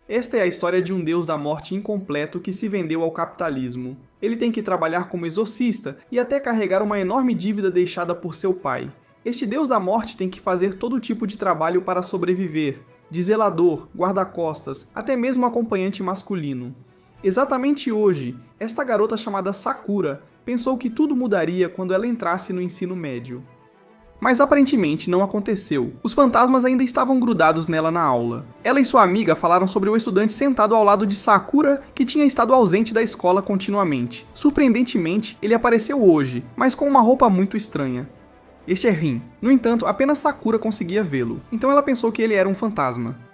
Esta é a história de um deus da morte incompleto que se vendeu ao capitalismo. Ele tem que trabalhar como exorcista e até carregar uma enorme dívida deixada por seu pai. Este deus da morte tem que fazer todo tipo de trabalho para sobreviver, de zelador, guarda-costas, até mesmo acompanhante masculino. Exatamente hoje, esta garota chamada Sakura pensou que tudo mudaria quando ela entrasse no ensino médio. Mas aparentemente não aconteceu. Os fantasmas ainda estavam grudados nela na aula. Ela e sua amiga falaram sobre o estudante sentado ao lado de Sakura, que tinha estado ausente da escola continuamente. Surpreendentemente, ele apareceu hoje, mas com uma roupa muito estranha. Este é Rin. No entanto, apenas Sakura conseguia vê-lo, então ela pensou que ele era um fantasma.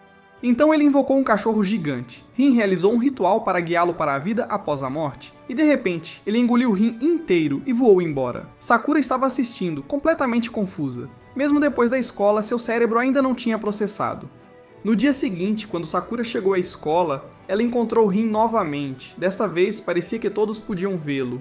Então ele invocou um cachorro gigante. Rin realizou um ritual para guiá-lo para a vida após a morte, e de repente, ele engoliu Rin inteiro e voou embora. Sakura estava assistindo, completamente confusa. Mesmo depois da escola, seu cérebro ainda não tinha processado. No dia seguinte, quando Sakura chegou à escola, ela encontrou Rin novamente. Desta vez, parecia que todos podiam vê-lo.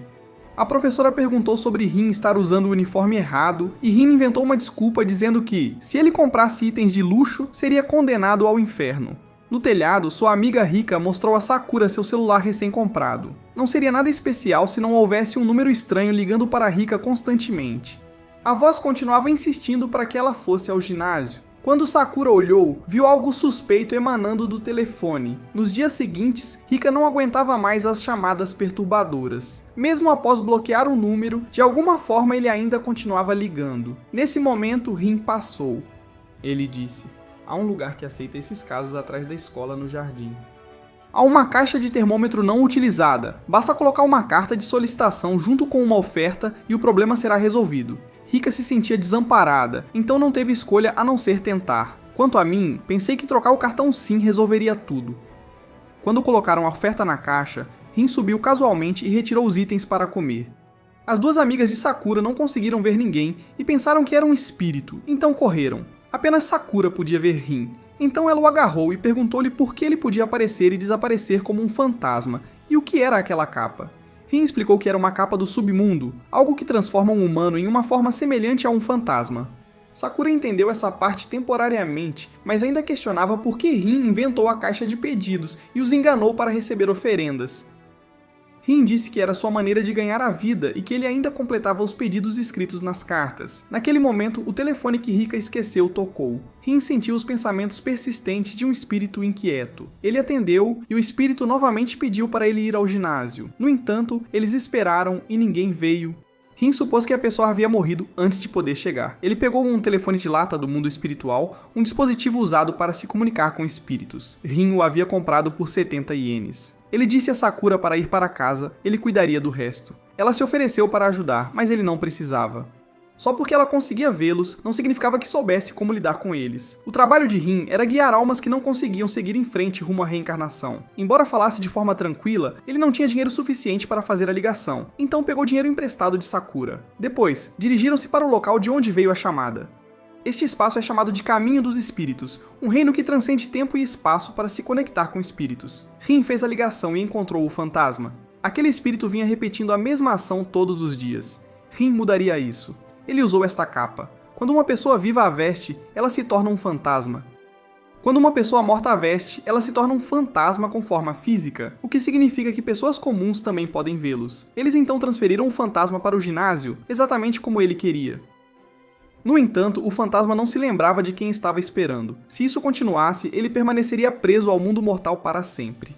A professora perguntou sobre Rin estar usando o uniforme errado, e Rin inventou uma desculpa dizendo que, se ele comprasse itens de luxo, seria condenado ao inferno. No telhado, sua amiga rica mostrou a Sakura seu celular recém-comprado. Não seria nada especial se não houvesse um número estranho ligando para a rica constantemente. A voz continuava insistindo para que ela fosse ao ginásio. Quando Sakura olhou, viu algo suspeito emanando do telefone. Nos dias seguintes, Rika não aguentava mais as chamadas perturbadoras. Mesmo após bloquear o número, de alguma forma ele ainda continuava ligando. Nesse momento, Rin passou. Ele disse: "Há um lugar que aceita esses casos atrás da escola no jardim." Há uma caixa de termômetro não utilizada. Basta colocar uma carta de solicitação junto com uma oferta e o problema será resolvido. Rika se sentia desamparada, então não teve escolha a não ser tentar. Quanto a mim, pensei que trocar o cartão SIM resolveria tudo. Quando colocaram a oferta na caixa, Rin subiu casualmente e retirou os itens para comer. As duas amigas de Sakura não conseguiram ver ninguém e pensaram que era um espírito, então correram. Apenas Sakura podia ver Rin, então ela o agarrou e perguntou-lhe por que ele podia aparecer e desaparecer como um fantasma, e o que era aquela capa. Rin explicou que era uma capa do submundo, algo que transforma um humano em uma forma semelhante a um fantasma. Sakura entendeu essa parte temporariamente, mas ainda questionava por que Rin inventou a caixa de pedidos e os enganou para receber oferendas. Rin disse que era sua maneira de ganhar a vida e que ele ainda completava os pedidos escritos nas cartas. Naquele momento, o telefone que Rika esqueceu tocou. Rin sentiu os pensamentos persistentes de um espírito inquieto. Ele atendeu e o espírito novamente pediu para ele ir ao ginásio. No entanto, eles esperaram e ninguém veio. Rin supôs que a pessoa havia morrido antes de poder chegar. Ele pegou um telefone de lata do mundo espiritual, um dispositivo usado para se comunicar com espíritos. Rin o havia comprado por 70 ienes. Ele disse a Sakura para ir para casa, ele cuidaria do resto. Ela se ofereceu para ajudar, mas ele não precisava. Só porque ela conseguia vê-los, não significava que soubesse como lidar com eles. O trabalho de Rin era guiar almas que não conseguiam seguir em frente rumo à reencarnação. Embora falasse de forma tranquila, ele não tinha dinheiro suficiente para fazer a ligação, então pegou dinheiro emprestado de Sakura. Depois, dirigiram-se para o local de onde veio a chamada. Este espaço é chamado de Caminho dos Espíritos, um reino que transcende tempo e espaço para se conectar com espíritos. Rin fez a ligação e encontrou o fantasma. Aquele espírito vinha repetindo a mesma ação todos os dias. Rin mudaria isso. Ele usou esta capa. Quando uma pessoa viva a veste, ela se torna um fantasma. Quando uma pessoa morta a veste, ela se torna um fantasma com forma física, o que significa que pessoas comuns também podem vê-los. Eles então transferiram o fantasma para o ginásio, exatamente como ele queria. No entanto, o fantasma não se lembrava de quem estava esperando. Se isso continuasse, ele permaneceria preso ao mundo mortal para sempre.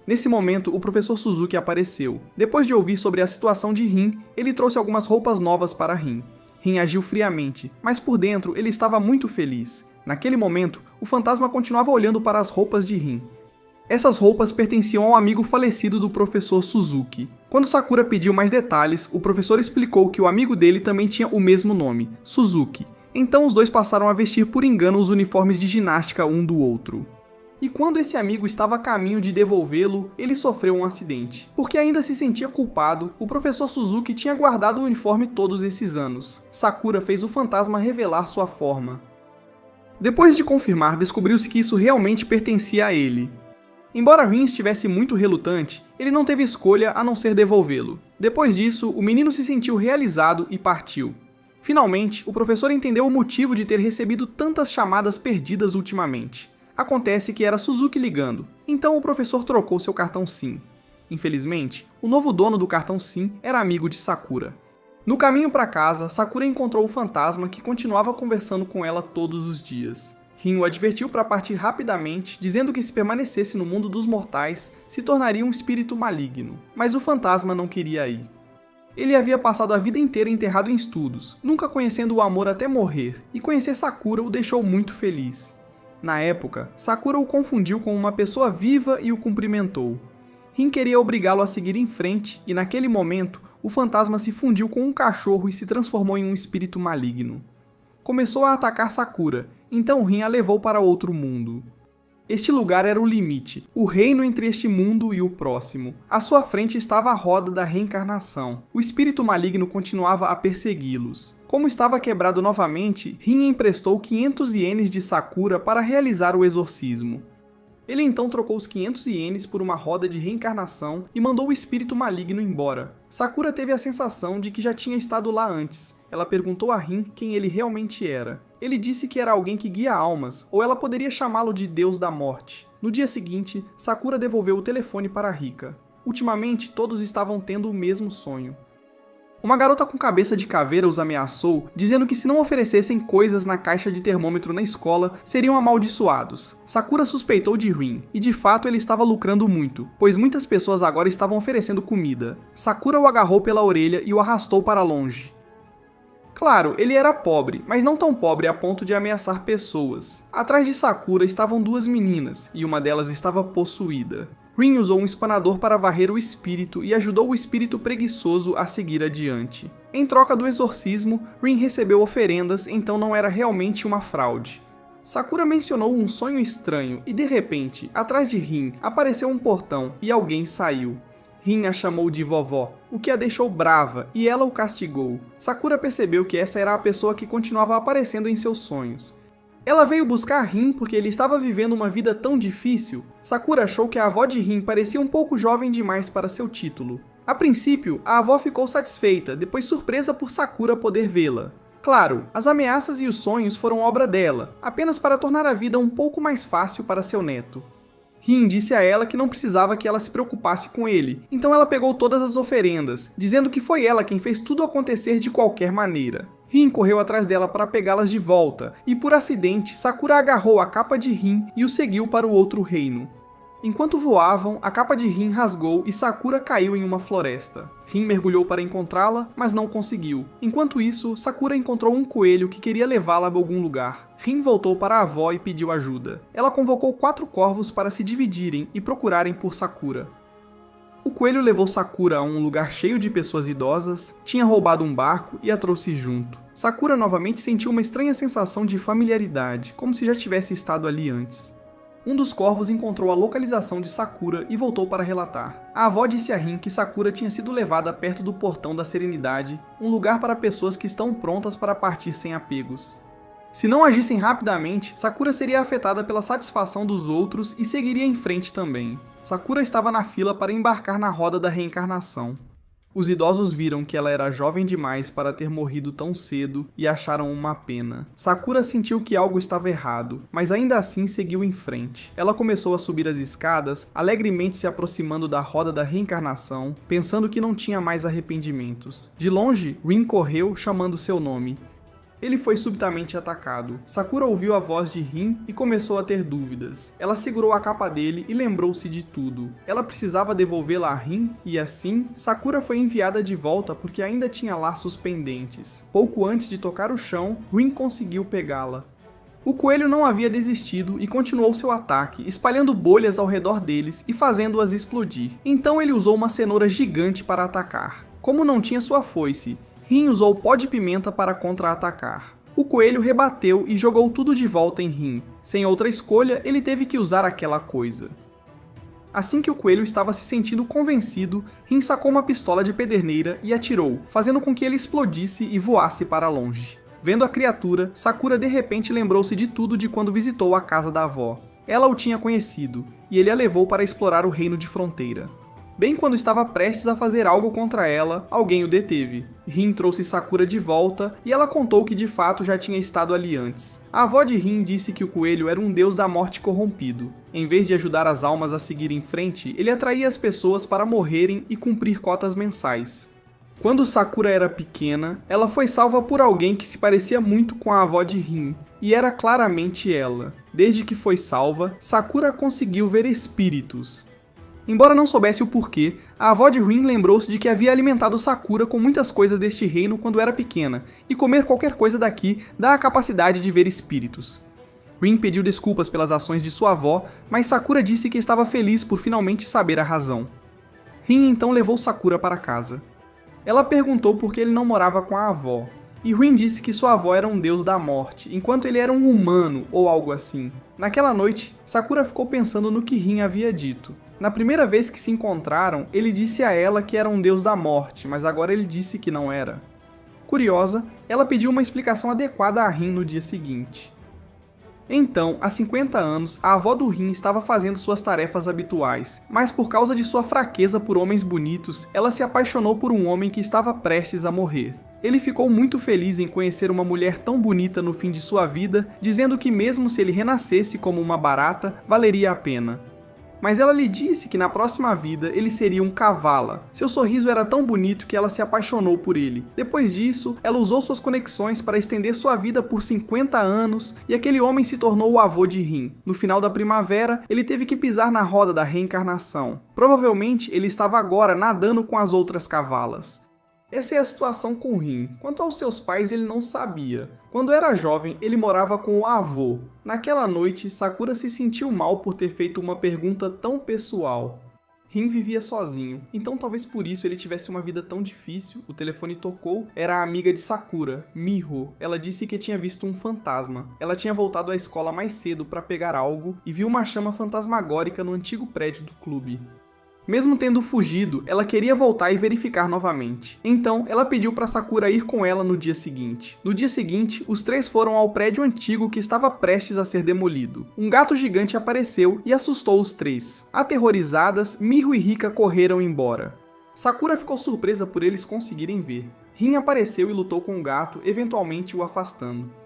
Nesse momento, o professor Suzuki apareceu. Depois de ouvir sobre a situação de Rin, ele trouxe algumas roupas novas para Rin. Rin agiu friamente, mas por dentro ele estava muito feliz. Naquele momento, o fantasma continuava olhando para as roupas de Rin. Essas roupas pertenciam ao amigo falecido do professor Suzuki. Quando Sakura pediu mais detalhes, o professor explicou que o amigo dele também tinha o mesmo nome, Suzuki. Então os dois passaram a vestir por engano os uniformes de ginástica um do outro. E quando esse amigo estava a caminho de devolvê-lo, ele sofreu um acidente. Porque ainda se sentia culpado, o professor Suzuki tinha guardado o uniforme todos esses anos. Sakura fez o fantasma revelar sua forma. Depois de confirmar, descobriu-se que isso realmente pertencia a ele. Embora Rin estivesse muito relutante, ele não teve escolha a não ser devolvê-lo. Depois disso, o menino se sentiu realizado e partiu. Finalmente, o professor entendeu o motivo de ter recebido tantas chamadas perdidas ultimamente. Acontece que era Suzuki ligando, então o professor trocou seu cartão SIM. Infelizmente, o novo dono do cartão SIM era amigo de Sakura. No caminho para casa, Sakura encontrou o fantasma que continuava conversando com ela todos os dias. Rin o advertiu para partir rapidamente, dizendo que se permanecesse no mundo dos mortais, se tornaria um espírito maligno, mas o fantasma não queria ir. Ele havia passado a vida inteira enterrado em estudos, nunca conhecendo o amor até morrer, e conhecer Sakura o deixou muito feliz. Na época, Sakura o confundiu com uma pessoa viva e o cumprimentou. Rin queria obrigá-lo a seguir em frente, e naquele momento, o fantasma se fundiu com um cachorro e se transformou em um espírito maligno. Começou a atacar Sakura, então Rin a levou para outro mundo. Este lugar era o limite, o reino entre este mundo e o próximo. À sua frente estava a roda da reencarnação. O espírito maligno continuava a persegui-los. Como estava quebrado novamente, Rin emprestou 500 ienes de Sakura para realizar o exorcismo. Ele então trocou os 500 ienes por uma roda de reencarnação e mandou o espírito maligno embora. Sakura teve a sensação de que já tinha estado lá antes. Ela perguntou a Rin quem ele realmente era. Ele disse que era alguém que guia almas, ou ela poderia chamá-lo de Deus da Morte. No dia seguinte, Sakura devolveu o telefone para Rika. Ultimamente, todos estavam tendo o mesmo sonho. Uma garota com cabeça de caveira os ameaçou, dizendo que se não oferecessem coisas na caixa de termômetro na escola, seriam amaldiçoados. Sakura suspeitou de Rin, e de fato ele estava lucrando muito, pois muitas pessoas agora estavam oferecendo comida. Sakura o agarrou pela orelha e o arrastou para longe. Claro, ele era pobre, mas não tão pobre a ponto de ameaçar pessoas. Atrás de Sakura estavam duas meninas, e uma delas estava possuída. Rin usou um espanador para varrer o espírito e ajudou o espírito preguiçoso a seguir adiante. Em troca do exorcismo, Rin recebeu oferendas, então não era realmente uma fraude. Sakura mencionou um sonho estranho e, de repente, atrás de Rin, apareceu um portão e alguém saiu. Rin a chamou de vovó, o que a deixou brava, e ela o castigou. Sakura percebeu que essa era a pessoa que continuava aparecendo em seus sonhos. Ela veio buscar Rin porque ele estava vivendo uma vida tão difícil. Sakura achou que a avó de Rin parecia um pouco jovem demais para seu título. A princípio, a avó ficou satisfeita, depois surpresa por Sakura poder vê-la. Claro, as ameaças e os sonhos foram obra dela, apenas para tornar a vida um pouco mais fácil para seu neto. Rin disse a ela que não precisava que ela se preocupasse com ele, então ela pegou todas as oferendas, dizendo que foi ela quem fez tudo acontecer de qualquer maneira. Rin correu atrás dela para pegá-las de volta, e por acidente, Sakura agarrou a capa de Rin e o seguiu para o outro reino. Enquanto voavam, a capa de Rin rasgou e Sakura caiu em uma floresta. Rin mergulhou para encontrá-la, mas não conseguiu. Enquanto isso, Sakura encontrou um coelho que queria levá-la a algum lugar. Rin voltou para a avó e pediu ajuda. Ela convocou 4 corvos para se dividirem e procurarem por Sakura. O coelho levou Sakura a um lugar cheio de pessoas idosas, tinha roubado um barco e a trouxe junto. Sakura novamente sentiu uma estranha sensação de familiaridade, como se já tivesse estado ali antes. Um dos corvos encontrou a localização de Sakura e voltou para relatar. A avó disse a Rin que Sakura tinha sido levada perto do Portão da Serenidade, um lugar para pessoas que estão prontas para partir sem apegos. Se não agissem rapidamente, Sakura seria afetada pela satisfação dos outros e seguiria em frente também. Sakura estava na fila para embarcar na roda da reencarnação. Os idosos viram que ela era jovem demais para ter morrido tão cedo e acharam uma pena. Sakura sentiu que algo estava errado, mas ainda assim seguiu em frente. Ela começou a subir as escadas, alegremente se aproximando da roda da reencarnação, pensando que não tinha mais arrependimentos. De longe, Rin correu, chamando seu nome. Ele foi subitamente atacado. Sakura ouviu a voz de Rin e começou a ter dúvidas. Ela segurou a capa dele e lembrou-se de tudo. Ela precisava devolvê-la a Rin e assim, Sakura foi enviada de volta porque ainda tinha laços pendentes. Pouco antes de tocar o chão, Rin conseguiu pegá-la. O coelho não havia desistido e continuou seu ataque, espalhando bolhas ao redor deles e fazendo-as explodir. Então ele usou uma cenoura gigante para atacar. Como não tinha sua foice, Rin usou pó de pimenta para contra-atacar. O coelho rebateu e jogou tudo de volta em Rin. Sem outra escolha, ele teve que usar aquela coisa. Assim que o coelho estava se sentindo convencido, Rin sacou uma pistola de pederneira e atirou, fazendo com que ele explodisse e voasse para longe. Vendo a criatura, Sakura de repente lembrou-se de tudo de quando visitou a casa da avó. Ela o tinha conhecido, e ele a levou para explorar o reino de fronteira. Bem quando estava prestes a fazer algo contra ela, alguém o deteve. Rin trouxe Sakura de volta e ela contou que de fato já tinha estado ali antes. A avó de Rin disse que o coelho era um deus da morte corrompido. Em vez de ajudar as almas a seguir em frente, ele atraía as pessoas para morrerem e cumprir cotas mensais. Quando Sakura era pequena, ela foi salva por alguém que se parecia muito com a avó de Rin, e era claramente ela. Desde que foi salva, Sakura conseguiu ver espíritos. Embora não soubesse o porquê, a avó de Rin lembrou-se de que havia alimentado Sakura com muitas coisas deste reino quando era pequena, e comer qualquer coisa daqui dá a capacidade de ver espíritos. Rin pediu desculpas pelas ações de sua avó, mas Sakura disse que estava feliz por finalmente saber a razão. Rin então levou Sakura para casa. Ela perguntou por que ele não morava com a avó, e Rin disse que sua avó era um deus da morte, enquanto ele era um humano ou algo assim. Naquela noite, Sakura ficou pensando no que Rin havia dito. Na primeira vez que se encontraram, ele disse a ela que era um deus da morte, mas agora ele disse que não era. Curiosa, ela pediu uma explicação adequada a Rin no dia seguinte. Então, há 50 anos, a avó do Rin estava fazendo suas tarefas habituais, mas por causa de sua fraqueza por homens bonitos, ela se apaixonou por um homem que estava prestes a morrer. Ele ficou muito feliz em conhecer uma mulher tão bonita no fim de sua vida, dizendo que mesmo se ele renascesse como uma barata, valeria a pena. Mas ela lhe disse que na próxima vida ele seria um cavala. Seu sorriso era tão bonito que ela se apaixonou por ele. Depois disso, ela usou suas conexões para estender sua vida por 50 anos e aquele homem se tornou o avô de Rin. No final da primavera, ele teve que pisar na roda da reencarnação. Provavelmente ele estava agora nadando com as outras cavalas. Essa é a situação com Rin. Quanto aos seus pais, ele não sabia. Quando era jovem, ele morava com o avô. Naquela noite, Sakura se sentiu mal por ter feito uma pergunta tão pessoal. Rin vivia sozinho, então talvez por isso ele tivesse uma vida tão difícil. O telefone tocou, era a amiga de Sakura, Miho. Ela disse que tinha visto um fantasma. Ela tinha voltado à escola mais cedo para pegar algo e viu uma chama fantasmagórica no antigo prédio do clube. Mesmo tendo fugido, ela queria voltar e verificar novamente. Então, ela pediu para Sakura ir com ela no dia seguinte. No dia seguinte, os três foram ao prédio antigo que estava prestes a ser demolido. Um gato gigante apareceu e assustou os três. Aterrorizadas, Miho e Rika correram embora. Sakura ficou surpresa por eles conseguirem ver. Rin apareceu e lutou com o gato, eventualmente o afastando.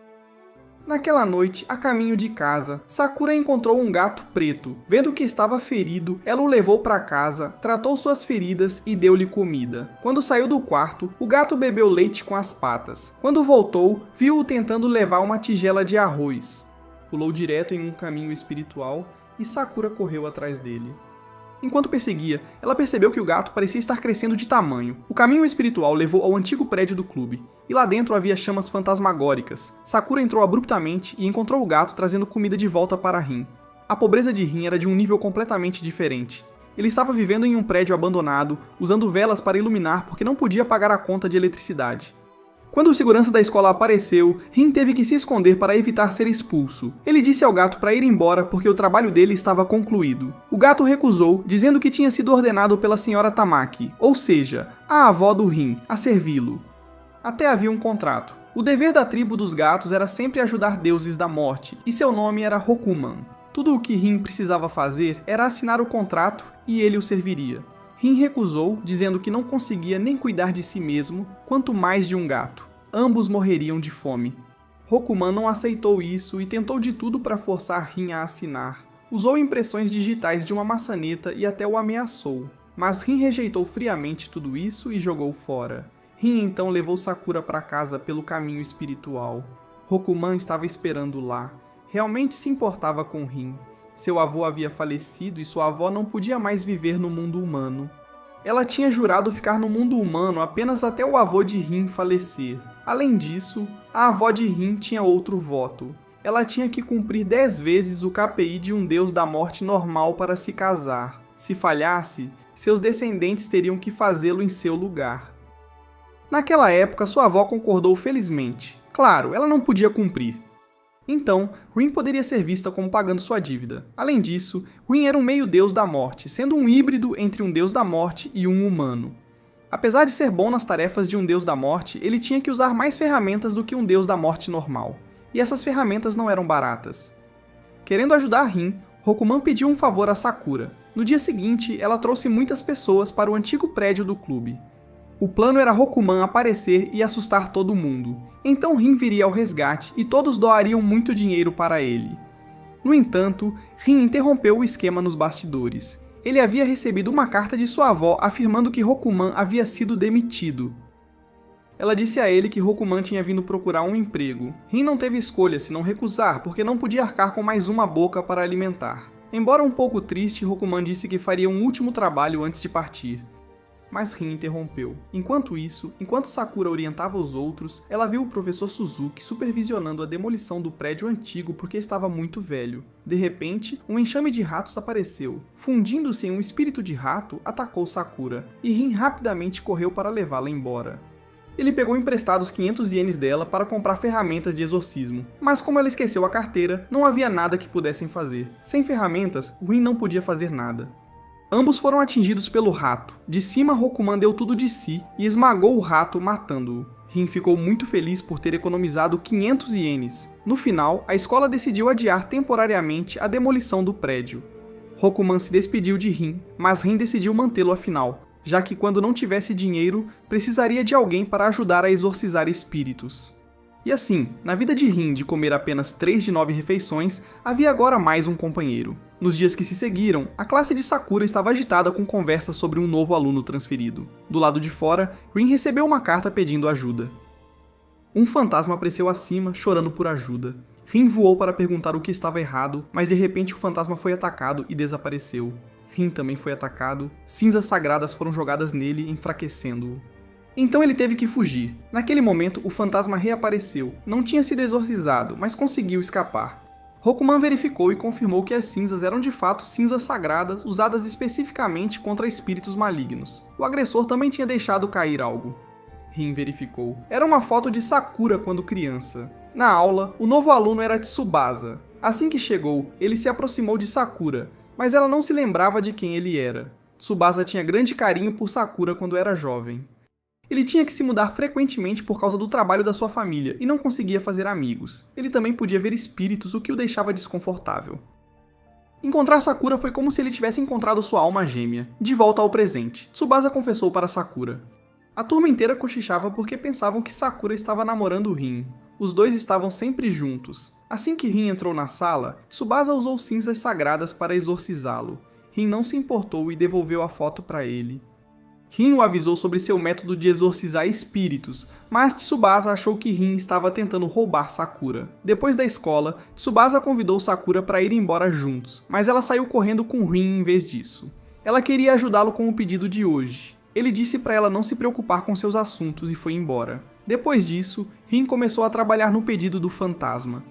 Naquela noite, a caminho de casa, Sakura encontrou um gato preto. Vendo que estava ferido, ela o levou para casa, tratou suas feridas e deu-lhe comida. Quando saiu do quarto, o gato bebeu leite com as patas. Quando voltou, viu-o tentando levar uma tigela de arroz. Pulou direto em um caminho espiritual e Sakura correu atrás dele. Enquanto perseguia, ela percebeu que o gato parecia estar crescendo de tamanho. O caminho espiritual levou ao antigo prédio do clube, e lá dentro havia chamas fantasmagóricas. Sakura entrou abruptamente e encontrou o gato trazendo comida de volta para Rin. A pobreza de Rin era de um nível completamente diferente. Ele estava vivendo em um prédio abandonado, usando velas para iluminar porque não podia pagar a conta de eletricidade. Quando o segurança da escola apareceu, Rin teve que se esconder para evitar ser expulso. Ele disse ao gato para ir embora porque o trabalho dele estava concluído. O gato recusou, dizendo que tinha sido ordenado pela senhora Tamaki, ou seja, a avó do Rin, a servi-lo. Até havia um contrato. O dever da tribo dos gatos era sempre ajudar deuses da morte, e seu nome era Rokuman. Tudo o que Rin precisava fazer era assinar o contrato e ele o serviria. Rin recusou, dizendo que não conseguia nem cuidar de si mesmo, quanto mais de um gato. Ambos morreriam de fome. Rokuman não aceitou isso e tentou de tudo para forçar Rin a assinar. Usou impressões digitais de uma maçaneta e até o ameaçou. Mas Rin rejeitou friamente tudo isso e jogou fora. Rin então levou Sakura para casa pelo caminho espiritual. Rokuman estava esperando lá. Realmente se importava com Rin. Seu avô havia falecido e sua avó não podia mais viver no mundo humano. Ela tinha jurado ficar no mundo humano apenas até o avô de Rin falecer. Além disso, a avó de Rin tinha outro voto. Ela tinha que cumprir 10 vezes o KPI de um deus da morte normal para se casar. Se falhasse, seus descendentes teriam que fazê-lo em seu lugar. Naquela época, sua avó concordou felizmente. Claro, ela não podia cumprir. Então, Rin poderia ser vista como pagando sua dívida. Além disso, Rin era um meio-deus da morte, sendo um híbrido entre um deus da morte e um humano. Apesar de ser bom nas tarefas de um deus da morte, ele tinha que usar mais ferramentas do que um deus da morte normal. E essas ferramentas não eram baratas. Querendo ajudar Rin, Rokuman pediu um favor a Sakura. No dia seguinte, ela trouxe muitas pessoas para o antigo prédio do clube. O plano era Rokuman aparecer e assustar todo mundo. Então Rin viria ao resgate e todos doariam muito dinheiro para ele. No entanto, Rin interrompeu o esquema nos bastidores. Ele havia recebido uma carta de sua avó afirmando que Rokuman havia sido demitido. Ela disse a ele que Rokuman tinha vindo procurar um emprego. Rin não teve escolha senão recusar, porque não podia arcar com mais uma boca para alimentar. Embora um pouco triste, Rokuman disse que faria um último trabalho antes de partir. Mas Rin interrompeu. Enquanto isso, enquanto Sakura orientava os outros, ela viu o professor Suzuki supervisionando a demolição do prédio antigo porque estava muito velho. De repente, um enxame de ratos apareceu. Fundindo-se em um espírito de rato, atacou Sakura, e Rin rapidamente correu para levá-la embora. Ele pegou emprestados 500 ienes dela para comprar ferramentas de exorcismo, mas como ela esqueceu a carteira, não havia nada que pudessem fazer. Sem ferramentas, Rin não podia fazer nada. Ambos foram atingidos pelo rato. De cima, Rokuman deu tudo de si e esmagou o rato, matando-o. Rin ficou muito feliz por ter economizado 500 ienes. No final, a escola decidiu adiar temporariamente a demolição do prédio. Rokuman se despediu de Rin, mas Rin decidiu mantê-lo afinal, já que quando não tivesse dinheiro, precisaria de alguém para ajudar a exorcizar espíritos. E assim, na vida de Rin de comer apenas 3 de 9 refeições, havia agora mais um companheiro. Nos dias que se seguiram, a classe de Sakura estava agitada com conversas sobre um novo aluno transferido. Do lado de fora, Rin recebeu uma carta pedindo ajuda. Um fantasma apareceu acima, chorando por ajuda. Rin voou para perguntar o que estava errado, mas de repente o fantasma foi atacado e desapareceu. Rin também foi atacado, cinzas sagradas foram jogadas nele, enfraquecendo-o. Então ele teve que fugir. Naquele momento, o fantasma reapareceu. Não tinha sido exorcizado, mas conseguiu escapar. Rokuman verificou e confirmou que as cinzas eram de fato cinzas sagradas usadas especificamente contra espíritos malignos. O agressor também tinha deixado cair algo. Rin verificou. Era uma foto de Sakura quando criança. Na aula, o novo aluno era Tsubasa. Assim que chegou, ele se aproximou de Sakura, mas ela não se lembrava de quem ele era. Tsubasa tinha grande carinho por Sakura quando era jovem. Ele tinha que se mudar frequentemente por causa do trabalho da sua família e não conseguia fazer amigos. Ele também podia ver espíritos, o que o deixava desconfortável. Encontrar Sakura foi como se ele tivesse encontrado sua alma gêmea. De volta ao presente, Tsubasa confessou para Sakura. A turma inteira cochichava porque pensavam que Sakura estava namorando Rin. Os dois estavam sempre juntos. Assim que Rin entrou na sala, Tsubasa usou cinzas sagradas para exorcizá-lo. Rin não se importou e devolveu a foto para ele. Rin o avisou sobre seu método de exorcizar espíritos, mas Tsubasa achou que Rin estava tentando roubar Sakura. Depois da escola, Tsubasa convidou Sakura para ir embora juntos, mas ela saiu correndo com Rin em vez disso. Ela queria ajudá-lo com o pedido de hoje. Ele disse para ela não se preocupar com seus assuntos e foi embora. Depois disso, Rin começou a trabalhar no pedido do fantasma.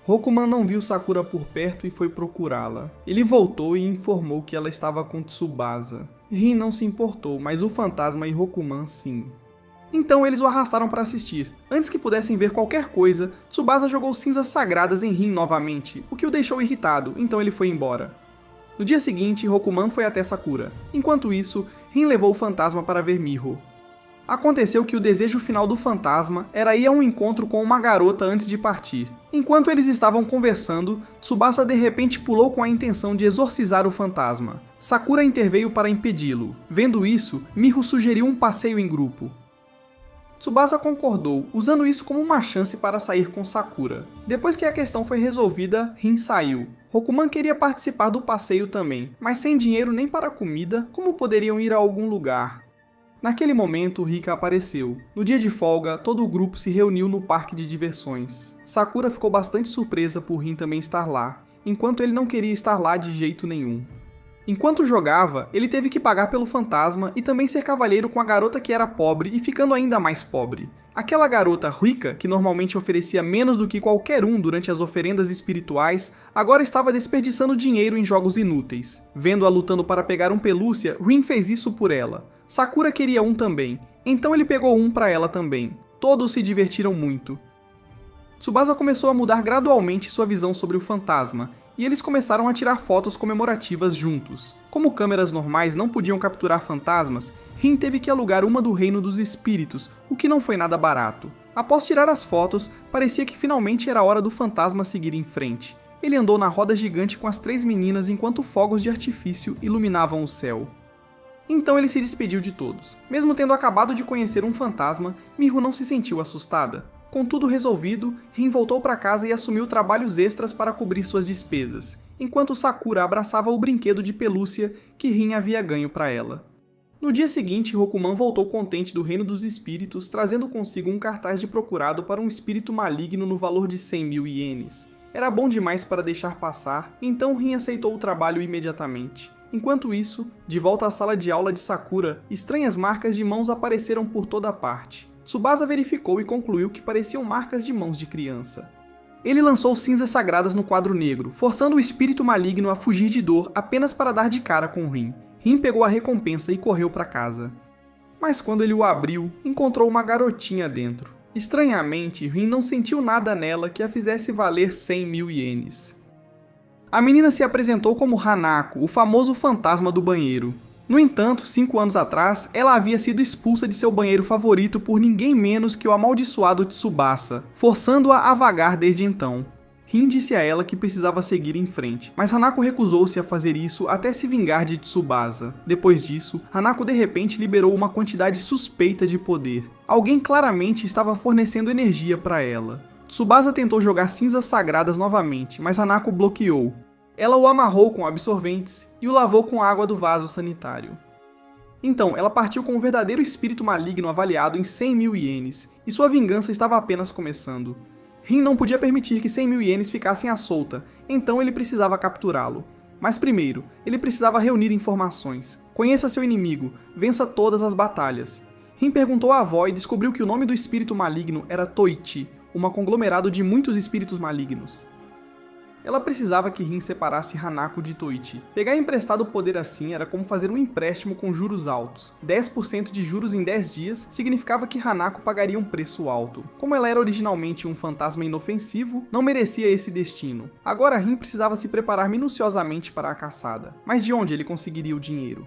Rokuman não viu Sakura por perto e foi procurá-la. Ele voltou e informou que ela estava com Tsubasa. Rin não se importou, mas o fantasma e Rokuman sim. Então eles o arrastaram para assistir. Antes que pudessem ver qualquer coisa, Tsubasa jogou cinzas sagradas em Rin novamente, o que o deixou irritado, então ele foi embora. No dia seguinte, Rokuman foi até Sakura. Enquanto isso, Rin levou o fantasma para ver Miho. Aconteceu que o desejo final do fantasma era ir a um encontro com uma garota antes de partir. Enquanto eles estavam conversando, Tsubasa de repente pulou com a intenção de exorcizar o fantasma. Sakura interveio para impedi-lo. Vendo isso, Miho sugeriu um passeio em grupo. Tsubasa concordou, usando isso como uma chance para sair com Sakura. Depois que a questão foi resolvida, Rin saiu. Rokuman queria participar do passeio também, mas sem dinheiro nem para comida, como poderiam ir a algum lugar? Naquele momento, Rika apareceu. No dia de folga, todo o grupo se reuniu no parque de diversões. Sakura ficou bastante surpresa por Rin também estar lá, enquanto ele não queria estar lá de jeito nenhum. Enquanto jogava, ele teve que pagar pelo fantasma e também ser cavalheiro com a garota que era pobre e ficando ainda mais pobre. Aquela garota rica, que normalmente oferecia menos do que qualquer um durante as oferendas espirituais, agora estava desperdiçando dinheiro em jogos inúteis. Vendo-a lutando para pegar um pelúcia, Rin fez isso por ela. Sakura queria um também, então ele pegou um para ela também. Todos se divertiram muito. Tsubasa começou a mudar gradualmente sua visão sobre o fantasma, e eles começaram a tirar fotos comemorativas juntos. Como câmeras normais não podiam capturar fantasmas, Rin teve que alugar uma do Reino dos Espíritos, o que não foi nada barato. Após tirar as fotos, parecia que finalmente era hora do fantasma seguir em frente. Ele andou na roda gigante com as 3 meninas enquanto fogos de artifício iluminavam o céu. Então ele se despediu de todos. Mesmo tendo acabado de conhecer um fantasma, Miho não se sentiu assustada. Com tudo resolvido, Rin voltou para casa e assumiu trabalhos extras para cobrir suas despesas, enquanto Sakura abraçava o brinquedo de pelúcia que Rin havia ganho para ela. No dia seguinte, Rokuman voltou contente do reino dos espíritos, trazendo consigo um cartaz de procurado para um espírito maligno no valor de 100.000 ienes. Era bom demais para deixar passar, então Rin aceitou o trabalho imediatamente. Enquanto isso, de volta à sala de aula de Sakura, estranhas marcas de mãos apareceram por toda parte. Tsubasa verificou e concluiu que pareciam marcas de mãos de criança. Ele lançou cinzas sagradas no quadro negro, forçando o espírito maligno a fugir de dor apenas para dar de cara com Rin. Rin pegou a recompensa e correu para casa. Mas quando ele o abriu, encontrou uma garotinha dentro. Estranhamente, Rin não sentiu nada nela que a fizesse valer 100.000 ienes. A menina se apresentou como Hanako, o famoso fantasma do banheiro. No entanto, 5 anos atrás, ela havia sido expulsa de seu banheiro favorito por ninguém menos que o amaldiçoado Tsubasa, forçando-a a vagar desde então. Rin disse a ela que precisava seguir em frente, mas Hanako recusou-se a fazer isso até se vingar de Tsubasa. Depois disso, Hanako de repente liberou uma quantidade suspeita de poder. Alguém claramente estava fornecendo energia para ela. Tsubasa tentou jogar cinzas sagradas novamente, mas Hanako bloqueou. Ela o amarrou com absorventes e o lavou com água do vaso sanitário. Então, ela partiu com um verdadeiro espírito maligno avaliado em 100.000 ienes, e sua vingança estava apenas começando. Rin não podia permitir que 100.000 ienes ficassem à solta, então ele precisava capturá-lo. Mas primeiro, ele precisava reunir informações. Conheça seu inimigo, vença todas as batalhas. Rin perguntou à avó e descobriu que o nome do espírito maligno era Toichi, um conglomerado de muitos espíritos malignos. Ela precisava que Rin separasse Hanako de Toichi. Pegar emprestado poder assim era como fazer um empréstimo com juros altos. 10% de juros em 10 dias significava que Hanako pagaria um preço alto. Como ela era originalmente um fantasma inofensivo, não merecia esse destino. Agora Rin precisava se preparar minuciosamente para a caçada. Mas de onde ele conseguiria o dinheiro?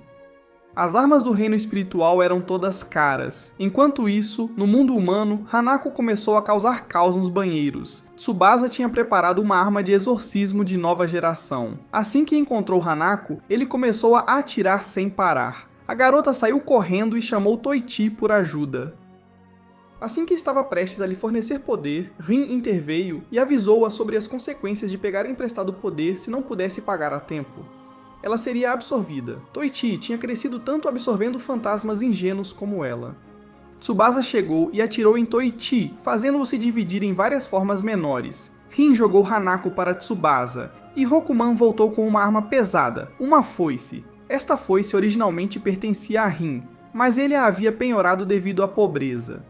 As armas do reino espiritual eram todas caras. Enquanto isso, no mundo humano, Hanako começou a causar caos nos banheiros. Tsubasa tinha preparado uma arma de exorcismo de nova geração. Assim que encontrou Hanako, ele começou a atirar sem parar. A garota saiu correndo e chamou Toichi por ajuda. Assim que estava prestes a lhe fornecer poder, Rin interveio e avisou-a sobre as consequências de pegar emprestado poder se não pudesse pagar a tempo. Ela seria absorvida. Toichi tinha crescido tanto absorvendo fantasmas ingênuos como ela. Tsubasa chegou e atirou em Toichi, fazendo-o se dividir em várias formas menores. Rin jogou Hanako para Tsubasa, e Rokuman voltou com uma arma pesada, uma foice. Esta foice originalmente pertencia a Rin, mas ele a havia penhorado devido à pobreza.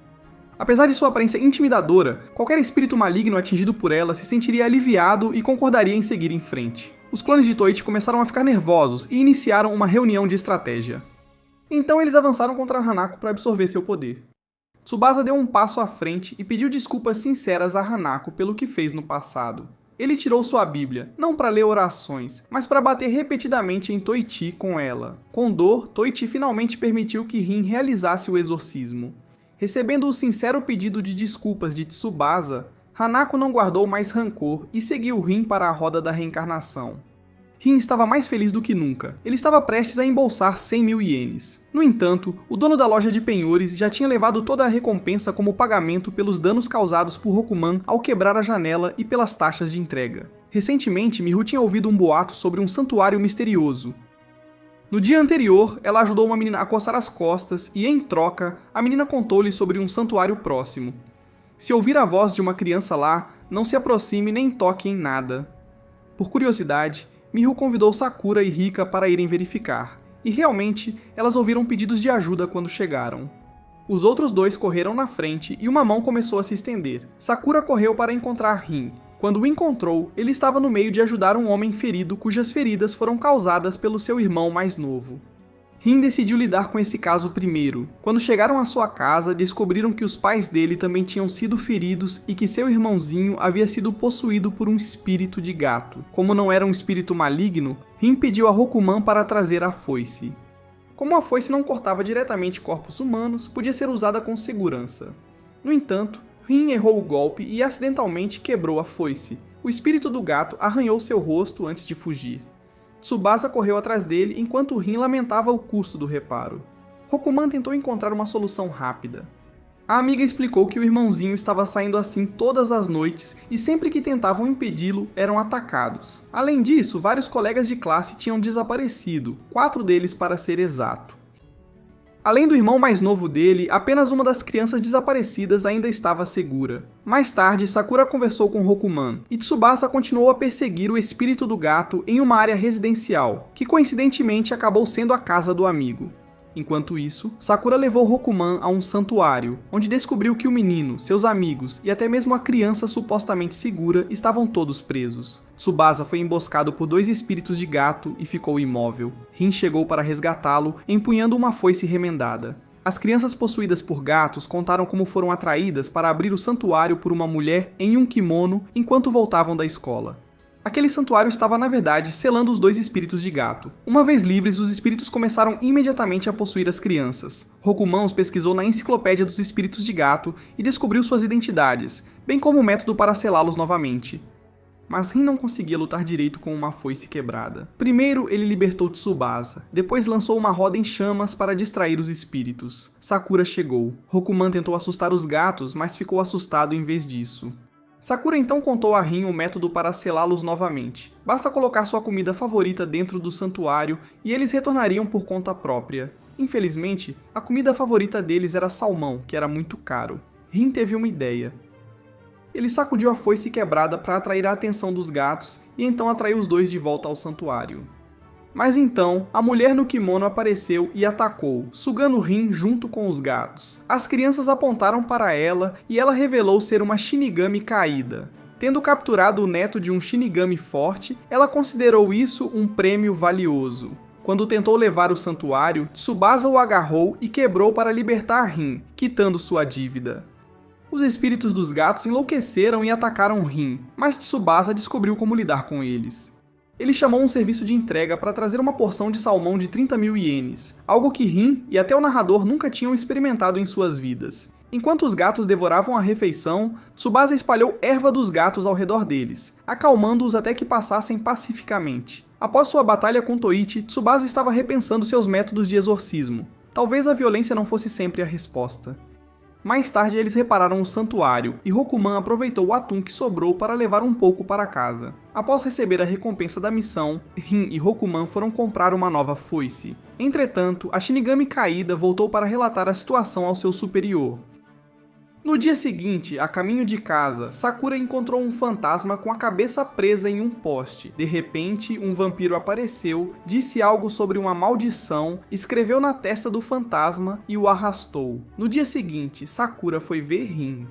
Apesar de sua aparência intimidadora, qualquer espírito maligno atingido por ela se sentiria aliviado e concordaria em seguir em frente. Os clones de Toichi começaram a ficar nervosos e iniciaram uma reunião de estratégia. Então eles avançaram contra Hanako para absorver seu poder. Tsubasa deu um passo à frente e pediu desculpas sinceras a Hanako pelo que fez no passado. Ele tirou sua Bíblia, não para ler orações, mas para bater repetidamente em Toichi com ela. Com dor, Toichi finalmente permitiu que Rin realizasse o exorcismo. Recebendo o sincero pedido de desculpas de Tsubasa, Hanako não guardou mais rancor e seguiu Rin para a roda da reencarnação. Rin estava mais feliz do que nunca. Ele estava prestes a embolsar 100.000 ienes. No entanto, o dono da loja de penhores já tinha levado toda a recompensa como pagamento pelos danos causados por Rokuman ao quebrar a janela e pelas taxas de entrega. Recentemente, Miho tinha ouvido um boato sobre um santuário misterioso. No dia anterior, ela ajudou uma menina a coçar as costas e, em troca, a menina contou-lhe sobre um santuário próximo. Se ouvir a voz de uma criança lá, não se aproxime nem toque em nada. Por curiosidade, Miho convidou Sakura e Rika para irem verificar, e realmente elas ouviram pedidos de ajuda quando chegaram. Os outros dois correram na frente e uma mão começou a se estender. Sakura correu para encontrar Rin. Quando o encontrou, ele estava no meio de ajudar um homem ferido cujas feridas foram causadas pelo seu irmão mais novo. Rin decidiu lidar com esse caso primeiro. Quando chegaram à sua casa, descobriram que os pais dele também tinham sido feridos e que seu irmãozinho havia sido possuído por um espírito de gato. Como não era um espírito maligno, Rin pediu a Rokuman para trazer a foice. Como a foice não cortava diretamente corpos humanos, podia ser usada com segurança. No entanto, Rin errou o golpe e acidentalmente quebrou a foice. O O espírito do gato arranhou seu rosto antes de fugir. Tsubasa correu atrás dele enquanto Rin lamentava o custo do reparo. Rokuman tentou encontrar uma solução rápida. A amiga explicou que o irmãozinho estava saindo assim todas as noites e sempre que tentavam impedi-lo, eram atacados. Além disso, vários colegas de classe tinham desaparecido, 4 deles para ser exato. Além do irmão mais novo dele, apenas uma das crianças desaparecidas ainda estava segura. Mais tarde, Sakura conversou com Rokuman, e Tsubasa continuou a perseguir o espírito do gato em uma área residencial, que coincidentemente acabou sendo a casa do amigo. Enquanto isso, Sakura levou Rokuman a um santuário, onde descobriu que o menino, seus amigos e até mesmo a criança supostamente segura estavam todos presos. Tsubasa foi emboscado por 2 espíritos de gato e ficou imóvel. Rin chegou para resgatá-lo, empunhando uma foice remendada. As crianças possuídas por gatos contaram como foram atraídas para abrir o santuário por uma mulher em um kimono enquanto voltavam da escola. Aquele santuário estava, na verdade, selando os 2 espíritos de gato. Uma vez livres, os espíritos começaram imediatamente a possuir as crianças. Rokuman os pesquisou na enciclopédia dos espíritos de gato e descobriu suas identidades, bem como o método para selá-los novamente. Mas Rin não conseguia lutar direito com uma foice quebrada. Primeiro, ele libertou Tsubasa, depois lançou uma roda em chamas para distrair os espíritos. Sakura chegou. Rokuman tentou assustar os gatos, mas ficou assustado em vez disso. Sakura então contou a Rin o método para selá-los novamente. Basta colocar sua comida favorita dentro do santuário e eles retornariam por conta própria. Infelizmente, a comida favorita deles era salmão, que era muito caro. Rin teve uma ideia. Ele sacudiu a foice quebrada para atrair a atenção dos gatos e então atraiu os 2 de volta ao santuário. Mas então, a mulher no kimono apareceu e atacou, sugando Rin junto com os gatos. As crianças apontaram para ela e ela revelou ser uma Shinigami caída. Tendo capturado o neto de um Shinigami forte, ela considerou isso um prêmio valioso. Quando tentou levar o santuário, Tsubasa o agarrou e quebrou para libertar Rin, quitando sua dívida. Os espíritos dos gatos enlouqueceram e atacaram Rin, mas Tsubasa descobriu como lidar com eles. Ele chamou um serviço de entrega para trazer uma porção de salmão de 30.000 ienes, algo que Rin e até o narrador nunca tinham experimentado em suas vidas. Enquanto os gatos devoravam a refeição, Tsubasa espalhou erva dos gatos ao redor deles, acalmando-os até que passassem pacificamente. Após sua batalha com Toichi, Tsubasa estava repensando seus métodos de exorcismo. Talvez a violência não fosse sempre a resposta. Mais tarde eles repararam o santuário, e Rokuman aproveitou o atum que sobrou para levar um pouco para casa. Após receber a recompensa da missão, Rin e Rokuman foram comprar uma nova foice. Entretanto, a Shinigami caída voltou para relatar a situação ao seu superior. No dia seguinte, a caminho de casa, Sakura encontrou um fantasma com a cabeça presa em um poste. De repente, um vampiro apareceu, disse algo sobre uma maldição, escreveu na testa do fantasma e o arrastou. No dia seguinte, Sakura foi ver Rin.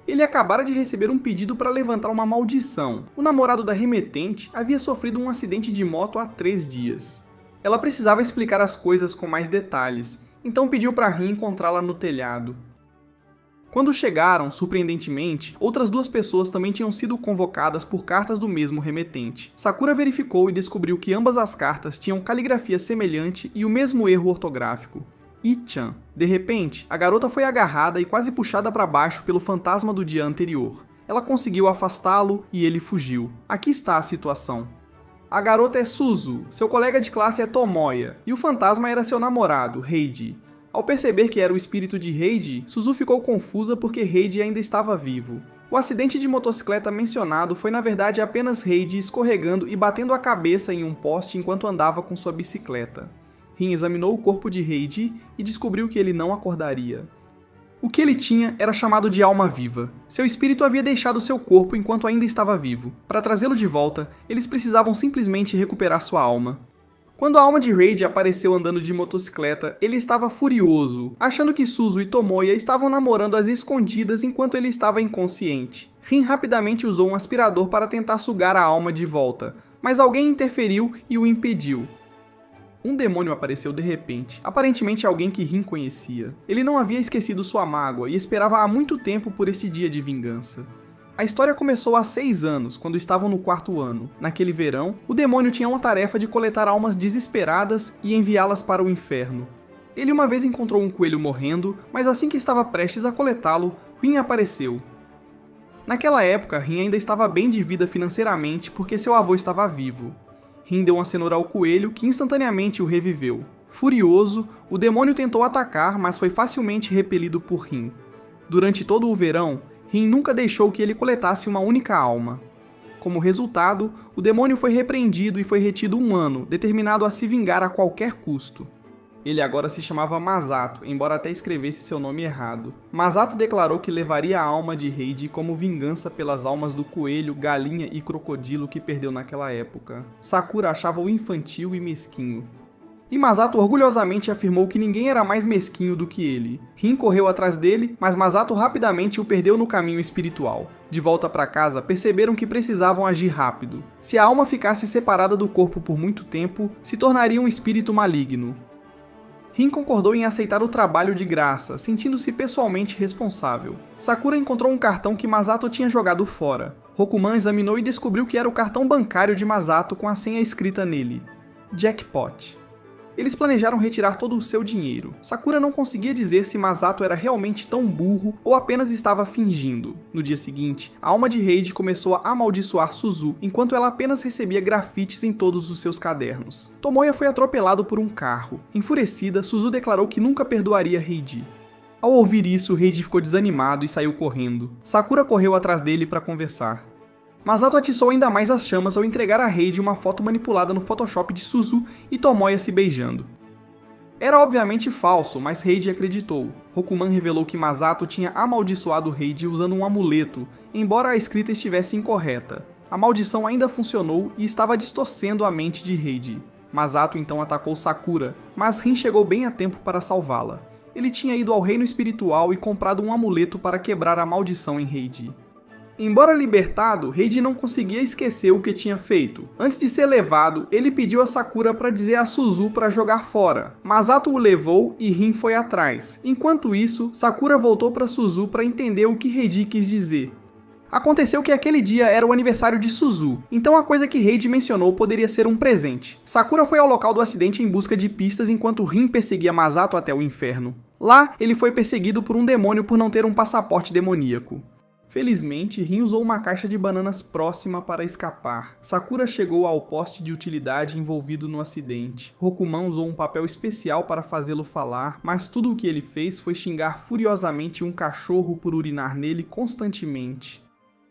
Ele acabara de receber um pedido para levantar uma maldição. O namorado da remetente havia sofrido um acidente de moto há 3 dias. Ela precisava explicar as coisas com mais detalhes, então pediu para Rin encontrá-la no telhado. Quando chegaram, surpreendentemente, outras 2 pessoas também tinham sido convocadas por cartas do mesmo remetente. Sakura verificou e descobriu que ambas as cartas tinham caligrafia semelhante e o mesmo erro ortográfico. I-chan. De repente, a garota foi agarrada e quase puxada para baixo pelo fantasma do dia anterior. Ela conseguiu afastá-lo e ele fugiu. Aqui está a situação. A garota é Suzu, seu colega de classe é Tomoya, e o fantasma era seu namorado, Heiji. Ao perceber que era o espírito de Heiji, Suzu ficou confusa porque Heiji ainda estava vivo. O acidente de motocicleta mencionado foi na verdade apenas Heiji escorregando e batendo a cabeça em um poste enquanto andava com sua bicicleta. Rin examinou o corpo de Heiji e descobriu que ele não acordaria. O que ele tinha era chamado de alma viva. Seu espírito havia deixado seu corpo enquanto ainda estava vivo. Para trazê-lo de volta, eles precisavam simplesmente recuperar sua alma. Quando a alma de Heiji apareceu andando de motocicleta, ele estava furioso, achando que Suzu e Tomoya estavam namorando às escondidas enquanto ele estava inconsciente. Rin rapidamente usou um aspirador para tentar sugar a alma de volta, mas alguém interferiu e o impediu. Um demônio apareceu de repente, aparentemente alguém que Rin conhecia. Ele não havia esquecido sua mágoa e esperava há muito tempo por este dia de vingança. A história começou há 6 anos, quando estavam no 4º ano. Naquele verão, o demônio tinha uma tarefa de coletar almas desesperadas e enviá-las para o inferno. Ele uma vez encontrou um coelho morrendo, mas assim que estava prestes a coletá-lo, Rin apareceu. Naquela época, Rin ainda estava bem de vida financeiramente porque seu avô estava vivo. Rin deu uma cenoura ao coelho, que instantaneamente o reviveu. Furioso, o demônio tentou atacar, mas foi facilmente repelido por Rin. Durante todo o verão, Rin nunca deixou que ele coletasse uma única alma. Como resultado, o demônio foi repreendido e foi retido 1 ano, determinado a se vingar a qualquer custo. Ele agora se chamava Masato, embora até escrevesse seu nome errado. Masato declarou que levaria a alma de Heiji como vingança pelas almas do coelho, galinha e crocodilo que perdeu naquela época. Sakura achava-o infantil e mesquinho. E Masato orgulhosamente afirmou que ninguém era mais mesquinho do que ele. Rin correu atrás dele, mas Masato rapidamente o perdeu no caminho espiritual. De volta para casa, perceberam que precisavam agir rápido. Se a alma ficasse separada do corpo por muito tempo, se tornaria um espírito maligno. Rin concordou em aceitar o trabalho de graça, sentindo-se pessoalmente responsável. Sakura encontrou um cartão que Masato tinha jogado fora. Rokuman examinou e descobriu que era o cartão bancário de Masato com a senha escrita nele: Jackpot. Eles planejaram retirar todo o seu dinheiro. Sakura não conseguia dizer se Masato era realmente tão burro ou apenas estava fingindo. No dia seguinte, a alma de Heiji começou a amaldiçoar Suzu, enquanto ela apenas recebia grafites em todos os seus cadernos. Tomoya foi atropelado por um carro. Enfurecida, Suzu declarou que nunca perdoaria Heiji. Ao ouvir isso, Heiji ficou desanimado e saiu correndo. Sakura correu atrás dele para conversar. Masato atiçou ainda mais as chamas ao entregar a Heiji uma foto manipulada no Photoshop de Suzu e Tomoya se beijando. Era obviamente falso, mas Heiji acreditou. Rokuman revelou que Masato tinha amaldiçoado Heiji usando um amuleto, embora a escrita estivesse incorreta. A maldição ainda funcionou e estava distorcendo a mente de Heiji. Masato então atacou Sakura, mas Rin chegou bem a tempo para salvá-la. Ele tinha ido ao reino espiritual e comprado um amuleto para quebrar a maldição em Heiji. Embora libertado, Heiji não conseguia esquecer o que tinha feito. Antes de ser levado, ele pediu a Sakura para dizer a Suzu para jogar fora. Masato o levou e Rin foi atrás. Enquanto isso, Sakura voltou para Suzu para entender o que Heiji quis dizer. Aconteceu que aquele dia era o aniversário de Suzu, então a coisa que Heiji mencionou poderia ser um presente. Sakura foi ao local do acidente em busca de pistas enquanto Rin perseguia Masato até o inferno. Lá, ele foi perseguido por um demônio por não ter um passaporte demoníaco. Felizmente, Rin usou uma caixa de bananas próxima para escapar. Sakura chegou ao poste de utilidade envolvido no acidente. Rokuman usou um papel especial para fazê-lo falar, mas tudo o que ele fez foi xingar furiosamente um cachorro por urinar nele constantemente.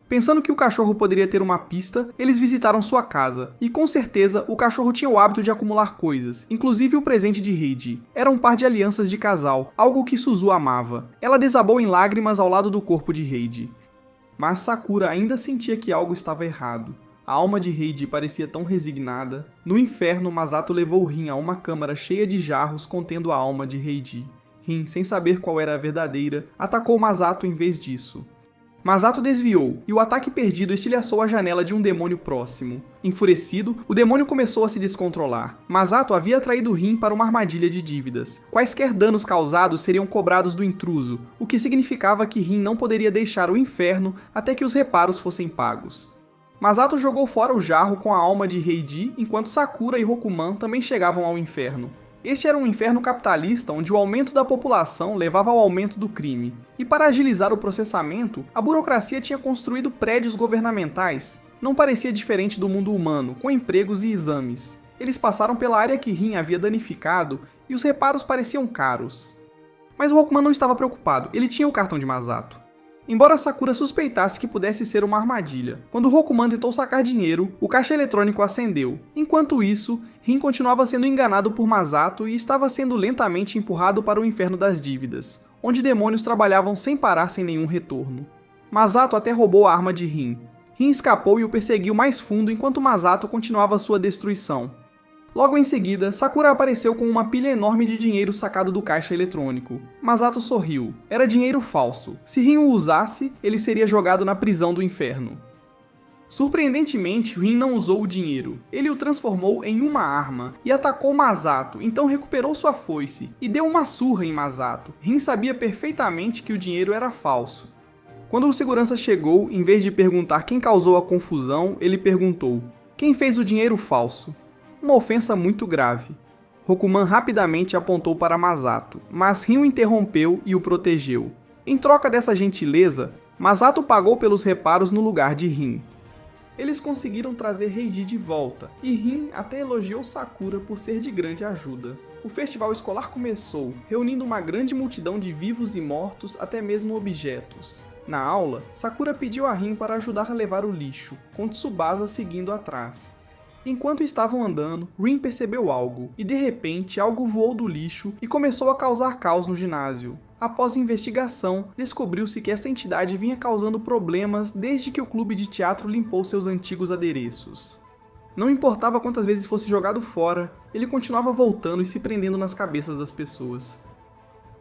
Pensando que o cachorro poderia ter uma pista, eles visitaram sua casa, e com certeza o cachorro tinha o hábito de acumular coisas, inclusive o presente de Heiji. Era um par de alianças de casal, algo que Suzu amava. Ela desabou em lágrimas ao lado do corpo de Heiji. Mas Sakura ainda sentia que algo estava errado. A alma de Heiji parecia tão resignada. No inferno, Masato levou Rin a uma câmara cheia de jarros contendo a alma de Heiji. Rin, sem saber qual era a verdadeira, atacou Masato em vez disso. Masato desviou, e o ataque perdido estilhaçou a janela de um demônio próximo. Enfurecido, o demônio começou a se descontrolar. Masato havia atraído Rin para uma armadilha de dívidas. Quaisquer danos causados seriam cobrados do intruso, o que significava que Rin não poderia deixar o inferno até que os reparos fossem pagos. Masato jogou fora o jarro com a alma de Heiji, enquanto Sakura e Rokuman também chegavam ao inferno. Este era um inferno capitalista onde o aumento da população levava ao aumento do crime. E para agilizar o processamento, a burocracia tinha construído prédios governamentais. Não parecia diferente do mundo humano, com empregos e exames. Eles passaram pela área que Rin havia danificado e os reparos pareciam caros. Mas o Rokuman não estava preocupado, ele tinha o cartão de Masato. Embora Sakura suspeitasse que pudesse ser uma armadilha, quando Rokuman tentou sacar dinheiro, o caixa eletrônico acendeu. Enquanto isso, Rin continuava sendo enganado por Masato e estava sendo lentamente empurrado para o inferno das dívidas, onde demônios trabalhavam sem parar sem nenhum retorno. Masato até roubou a arma de Rin. Rin escapou e o perseguiu mais fundo enquanto Masato continuava sua destruição. Logo em seguida, Sakura apareceu com uma pilha enorme de dinheiro sacado do caixa eletrônico. Masato sorriu. Era dinheiro falso. Se Rin o usasse, ele seria jogado na prisão do inferno. Surpreendentemente, Rin não usou o dinheiro. Ele o transformou em uma arma e atacou Masato, então recuperou sua foice e deu uma surra em Masato. Rin sabia perfeitamente que o dinheiro era falso. Quando o segurança chegou, em vez de perguntar quem causou a confusão, ele perguntou: "Quem fez o dinheiro falso?" Uma ofensa muito grave. Rokuman rapidamente apontou para Masato, mas Rin o interrompeu e o protegeu. Em troca dessa gentileza, Masato pagou pelos reparos no lugar de Rin. Eles conseguiram trazer Heiji de volta, e Rin até elogiou Sakura por ser de grande ajuda. O festival escolar começou, reunindo uma grande multidão de vivos e mortos, até mesmo objetos. Na aula, Sakura pediu a Rin para ajudar a levar o lixo, com Tsubasa seguindo atrás. Enquanto estavam andando, Rin percebeu algo, e de repente algo voou do lixo e começou a causar caos no ginásio. Após investigação, descobriu-se que essa entidade vinha causando problemas desde que o clube de teatro limpou seus antigos adereços. Não importava quantas vezes fosse jogado fora, ele continuava voltando e se prendendo nas cabeças das pessoas.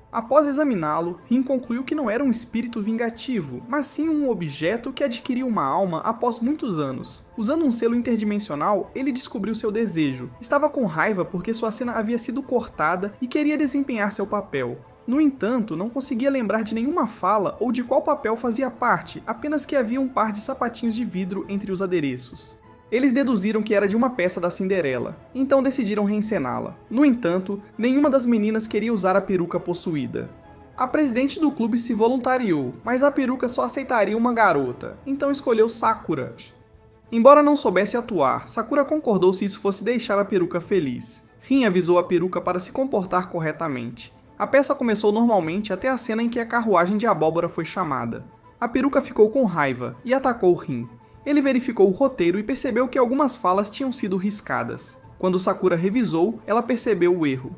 Após examiná-lo, Rin concluiu que não era um espírito vingativo, mas sim um objeto que adquiriu uma alma após muitos anos. Usando um selo interdimensional, ele descobriu seu desejo. Estava com raiva porque sua cena havia sido cortada e queria desempenhar seu papel. No entanto, não conseguia lembrar de nenhuma fala ou de qual papel fazia parte, apenas que havia um par de sapatinhos de vidro entre os adereços. Eles deduziram que era de uma peça da Cinderela, então decidiram reencená-la. No entanto, nenhuma das meninas queria usar a peruca possuída. A presidente do clube se voluntariou, mas a peruca só aceitaria uma garota, então escolheu Sakura. Embora não soubesse atuar, Sakura concordou se isso fosse deixar a peruca feliz. Rin avisou a peruca para se comportar corretamente. A peça começou normalmente até a cena em que a carruagem de abóbora foi chamada. A peruca ficou com raiva e atacou Rin. Ele verificou o roteiro e percebeu que algumas falas tinham sido riscadas. Quando Sakura revisou, ela percebeu o erro.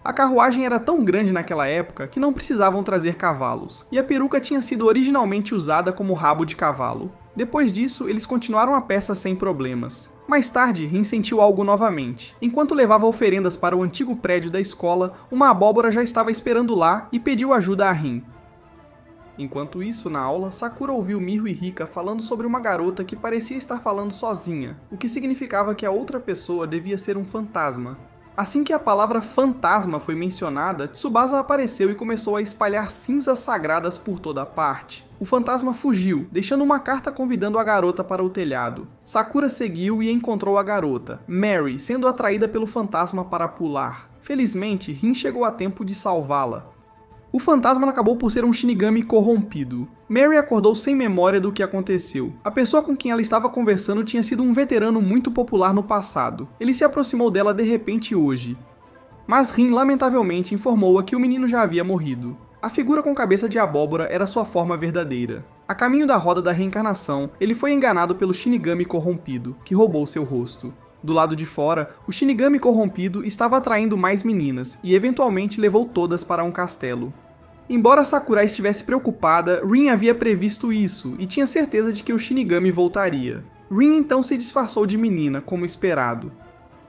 A carruagem era tão grande naquela época que não precisavam trazer cavalos, e a peruca tinha sido originalmente usada como rabo de cavalo. Depois disso, eles continuaram a peça sem problemas. Mais tarde, Rin sentiu algo novamente. Enquanto levava oferendas para o antigo prédio da escola, uma abóbora já estava esperando lá e pediu ajuda a Rin. Enquanto isso, na aula, Sakura ouviu Miho e Rika falando sobre uma garota que parecia estar falando sozinha, o que significava que a outra pessoa devia ser um fantasma. Assim que a palavra fantasma foi mencionada, Tsubasa apareceu e começou a espalhar cinzas sagradas por toda a parte. O fantasma fugiu, deixando uma carta convidando a garota para o telhado. Sakura seguiu e encontrou a garota, Mary, sendo atraída pelo fantasma para pular. Felizmente, Rin chegou a tempo de salvá-la. O fantasma acabou por ser um Shinigami corrompido. Mary acordou sem memória do que aconteceu. A pessoa com quem ela estava conversando tinha sido um veterano muito popular no passado. Ele se aproximou dela de repente hoje. Mas Rin lamentavelmente informou-a que o menino já havia morrido. A figura com cabeça de abóbora era sua forma verdadeira. A caminho da roda da reencarnação, ele foi enganado pelo Shinigami corrompido, que roubou seu rosto. Do lado de fora, o Shinigami corrompido estava atraindo mais meninas e eventualmente levou todas para um castelo. Embora Sakura estivesse preocupada, Rin havia previsto isso e tinha certeza de que o Shinigami voltaria. Rin então se disfarçou de menina, como esperado.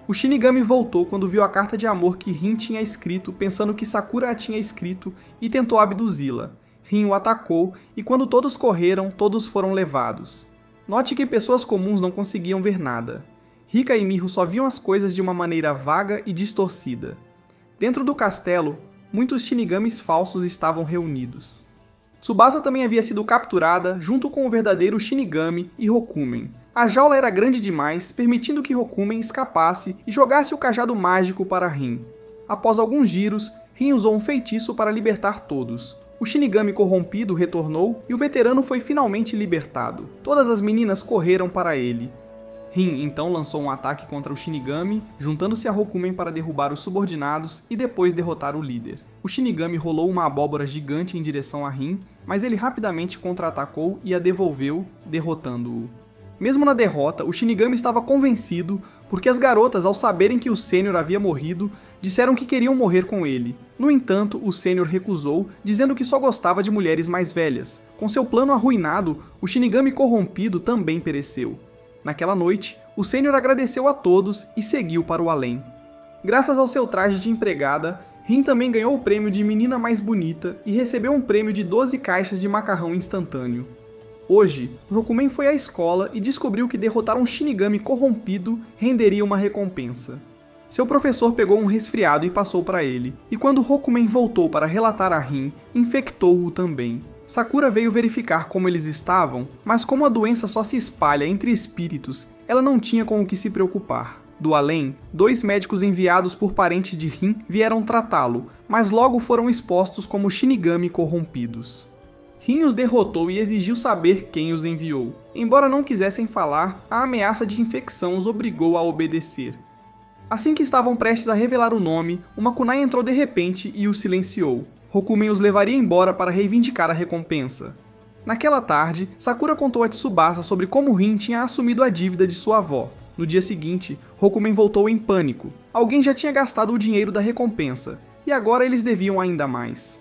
O Shinigami voltou quando viu a carta de amor que Rin tinha escrito, pensando que Sakura a tinha escrito, e tentou abduzi-la. Rin o atacou e quando todos correram, todos foram levados. Note que pessoas comuns não conseguiam ver nada. Rika e Miho só viam as coisas de uma maneira vaga e distorcida. Dentro do castelo, muitos Shinigamis falsos estavam reunidos. Tsubasa também havia sido capturada junto com o verdadeiro Shinigami e Rokumen. A jaula era grande demais, permitindo que Rokumen escapasse e jogasse o cajado mágico para Rin. Após alguns giros, Rin usou um feitiço para libertar todos. O Shinigami corrompido retornou e o veterano foi finalmente libertado. Todas as meninas correram para ele. Rin então lançou um ataque contra o Shinigami, juntando-se a Rokumen para derrubar os subordinados e depois derrotar o líder. O Shinigami rolou uma abóbora gigante em direção a Rin, mas ele rapidamente contra-atacou e a devolveu, derrotando-o. Mesmo na derrota, o Shinigami estava convencido, porque as garotas, ao saberem que o Sênior havia morrido, disseram que queriam morrer com ele. No entanto, o Sênior recusou, dizendo que só gostava de mulheres mais velhas. Com seu plano arruinado, o Shinigami corrompido também pereceu. Naquela noite, o Sênior agradeceu a todos e seguiu para o além. Graças ao seu traje de empregada, Rin também ganhou o prêmio de menina mais bonita e recebeu um prêmio de 12 caixas de macarrão instantâneo. Hoje, Rokumen foi à escola e descobriu que derrotar um Shinigami corrompido renderia uma recompensa. Seu professor pegou um resfriado e passou para ele, e quando Rokumen voltou para relatar a Rin, infectou-o também. Sakura veio verificar como eles estavam, mas como a doença só se espalha entre espíritos, ela não tinha com o que se preocupar. Do além, 2 médicos enviados por parentes de Rin vieram tratá-lo, mas logo foram expostos como Shinigami corrompidos. Rin os derrotou e exigiu saber quem os enviou. Embora não quisessem falar, a ameaça de infecção os obrigou a obedecer. Assim que estavam prestes a revelar o nome, uma kunai entrou de repente e os silenciou. Rokumen os levaria embora para reivindicar a recompensa. Naquela tarde, Sakura contou a Tsubasa sobre como Rin tinha assumido a dívida de sua avó. No dia seguinte, Rokumen voltou em pânico. Alguém já tinha gastado o dinheiro da recompensa, e agora eles deviam ainda mais.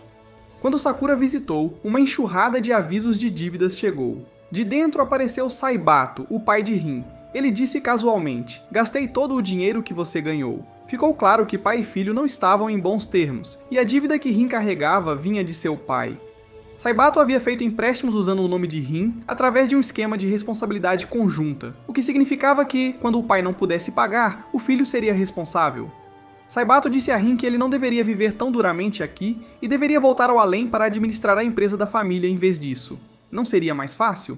Quando Sakura visitou, uma enxurrada de avisos de dívidas chegou. De dentro apareceu Saibato, o pai de Rin. Ele disse casualmente: "Gastei todo o dinheiro que você ganhou." Ficou claro que pai e filho não estavam em bons termos, e a dívida que Rin carregava vinha de seu pai. Saibato havia feito empréstimos usando o nome de Rin através de um esquema de responsabilidade conjunta, o que significava que, quando o pai não pudesse pagar, o filho seria responsável. Saibato disse a Rin que ele não deveria viver tão duramente aqui e deveria voltar ao além para administrar a empresa da família em vez disso. Não seria mais fácil?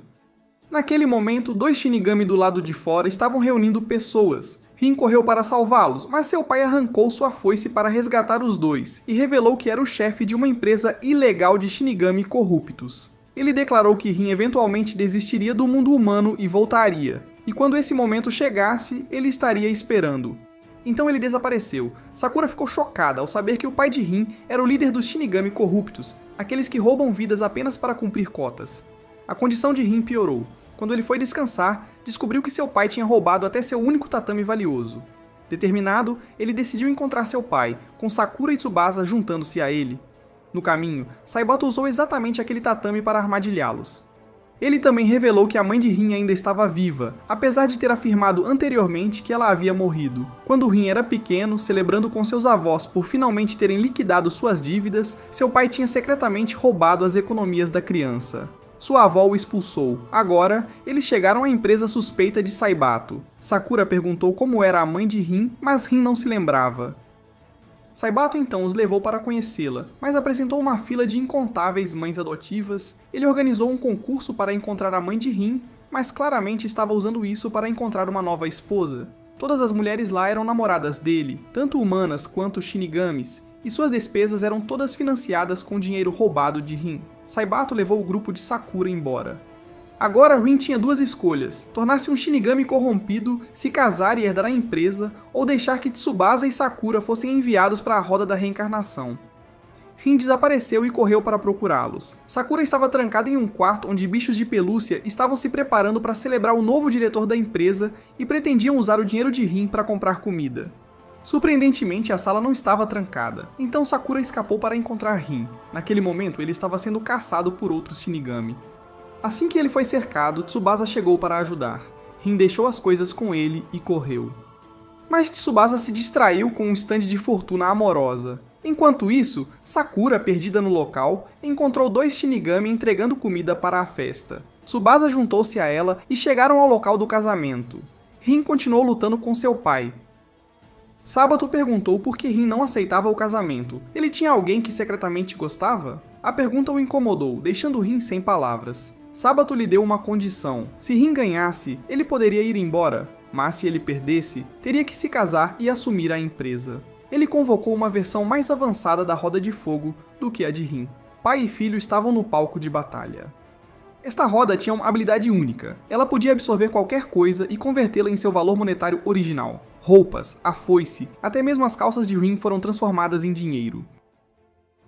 Naquele momento, 2 Shinigami do lado de fora estavam reunindo pessoas. Rin correu para salvá-los, mas seu pai arrancou sua foice para resgatar os dois e revelou que era o chefe de uma empresa ilegal de Shinigami corruptos. Ele declarou que Rin eventualmente desistiria do mundo humano e voltaria, e quando esse momento chegasse, ele estaria esperando. Então ele desapareceu. Sakura ficou chocada ao saber que o pai de Rin era o líder dos Shinigami corruptos, aqueles que roubam vidas apenas para cumprir cotas. A condição de Rin piorou. Quando ele foi descansar, descobriu que seu pai tinha roubado até seu único tatame valioso. Determinado, ele decidiu encontrar seu pai, com Sakura e Tsubasa juntando-se a ele. No caminho, Saibato usou exatamente aquele tatame para armadilhá-los. Ele também revelou que a mãe de Rin ainda estava viva, apesar de ter afirmado anteriormente que ela havia morrido. Quando Rin era pequeno, celebrando com seus avós por finalmente terem liquidado suas dívidas, seu pai tinha secretamente roubado as economias da criança. Sua avó o expulsou. Agora, eles chegaram à empresa suspeita de Saibato. Sakura perguntou como era a mãe de Rin, mas Rin não se lembrava. Saibato então os levou para conhecê-la, mas apresentou uma fila de incontáveis mães adotivas. Ele organizou um concurso para encontrar a mãe de Rin, mas claramente estava usando isso para encontrar uma nova esposa. Todas as mulheres lá eram namoradas dele, tanto humanas quanto Shinigamis, e suas despesas eram todas financiadas com dinheiro roubado de Rin. Saibato levou o grupo de Sakura embora. Agora Rin tinha 2 escolhas: tornar-se um Shinigami corrompido, se casar e herdar a empresa, ou deixar que Tsubasa e Sakura fossem enviados para a roda da reencarnação. Rin desapareceu e correu para procurá-los. Sakura estava trancada em um quarto onde bichos de pelúcia estavam se preparando para celebrar o novo diretor da empresa e pretendiam usar o dinheiro de Rin para comprar comida. Surpreendentemente, a sala não estava trancada, então Sakura escapou para encontrar Rin. Naquele momento, ele estava sendo caçado por outros Shinigami. Assim que ele foi cercado, Tsubasa chegou para ajudar. Rin deixou as coisas com ele e correu. Mas Tsubasa se distraiu com um estande de fortuna amorosa. Enquanto isso, Sakura, perdida no local, encontrou 2 Shinigami entregando comida para a festa. Tsubasa juntou-se a ela e chegaram ao local do casamento. Rin continuou lutando com seu pai. Sabato perguntou por que Rin não aceitava o casamento. Ele tinha alguém que secretamente gostava? A pergunta o incomodou, deixando Rin sem palavras. Sabato lhe deu uma condição. Se Rin ganhasse, ele poderia ir embora, mas se ele perdesse, teria que se casar e assumir a empresa. Ele convocou uma versão mais avançada da Roda de Fogo do que a de Rin. Pai e filho estavam no palco de batalha. Esta roda tinha uma habilidade única. Ela podia absorver qualquer coisa e convertê-la em seu valor monetário original. Roupas, a foice, até mesmo as calças de Rin foram transformadas em dinheiro.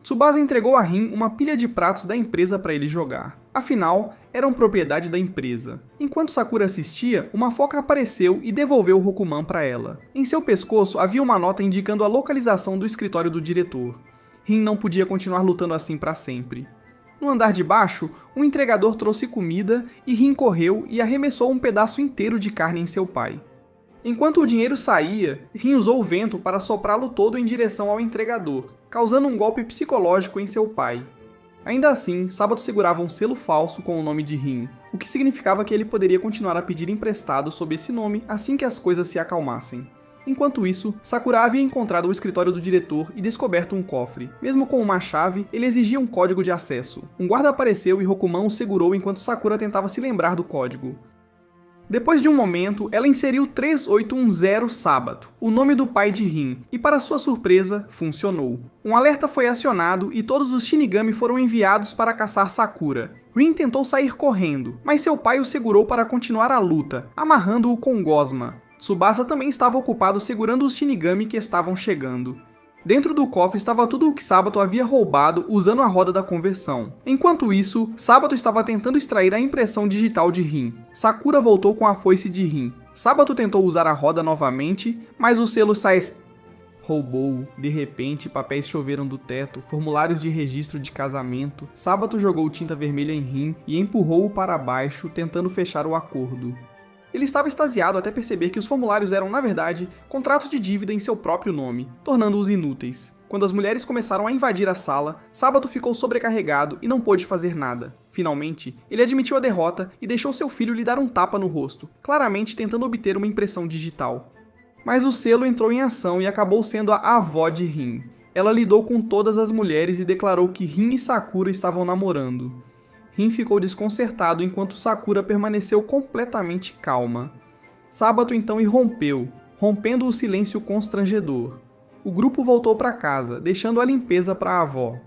Tsubasa entregou a Rin uma pilha de pratos da empresa para ele jogar. Afinal, eram propriedade da empresa. Enquanto Sakura assistia, uma foca apareceu e devolveu o Rokuman para ela. Em seu pescoço havia uma nota indicando a localização do escritório do diretor. Rin não podia continuar lutando assim para sempre. No andar de baixo, um entregador trouxe comida e Rin correu e arremessou um pedaço inteiro de carne em seu pai. Enquanto o dinheiro saía, Rin usou o vento para soprá-lo todo em direção ao entregador, causando um golpe psicológico em seu pai. Ainda assim, Sabato segurava um selo falso com o nome de Rin, o que significava que ele poderia continuar a pedir emprestado sob esse nome assim que as coisas se acalmassem. Enquanto isso, Sakura havia encontrado o escritório do diretor e descoberto um cofre. Mesmo com uma chave, ele exigia um código de acesso. Um guarda apareceu e Rokuman o segurou enquanto Sakura tentava se lembrar do código. Depois de um momento, ela inseriu 3810 Sabato, o nome do pai de Rin, e para sua surpresa, funcionou. Um alerta foi acionado e todos os Shinigami foram enviados para caçar Sakura. Rin tentou sair correndo, mas seu pai o segurou para continuar a luta, amarrando-o com gosma. Tsubasa também estava ocupado segurando os Shinigami que estavam chegando. Dentro do cofre estava tudo o que Sabato havia roubado usando a roda da conversão. Enquanto isso, Sabato estava tentando extrair a impressão digital de Rin. Sakura voltou com a foice de Rin. Sabato tentou usar a roda novamente, mas o selo roubou. De repente, papéis choveram do teto, formulários de registro de casamento. Sabato jogou tinta vermelha em Rin e empurrou-o para baixo, tentando fechar o acordo. Ele estava extasiado até perceber que os formulários eram, na verdade, contratos de dívida em seu próprio nome, tornando-os inúteis. Quando as mulheres começaram a invadir a sala, Sabato ficou sobrecarregado e não pôde fazer nada. Finalmente, ele admitiu a derrota e deixou seu filho lhe dar um tapa no rosto, claramente tentando obter uma impressão digital. Mas o selo entrou em ação e acabou sendo a avó de Rin. Ela lidou com todas as mulheres e declarou que Rin e Sakura estavam namorando. Rin ficou desconcertado enquanto Sakura permaneceu completamente calma. Sabato então irrompeu, rompendo o silêncio constrangedor. O grupo voltou para casa, deixando a limpeza para a avó.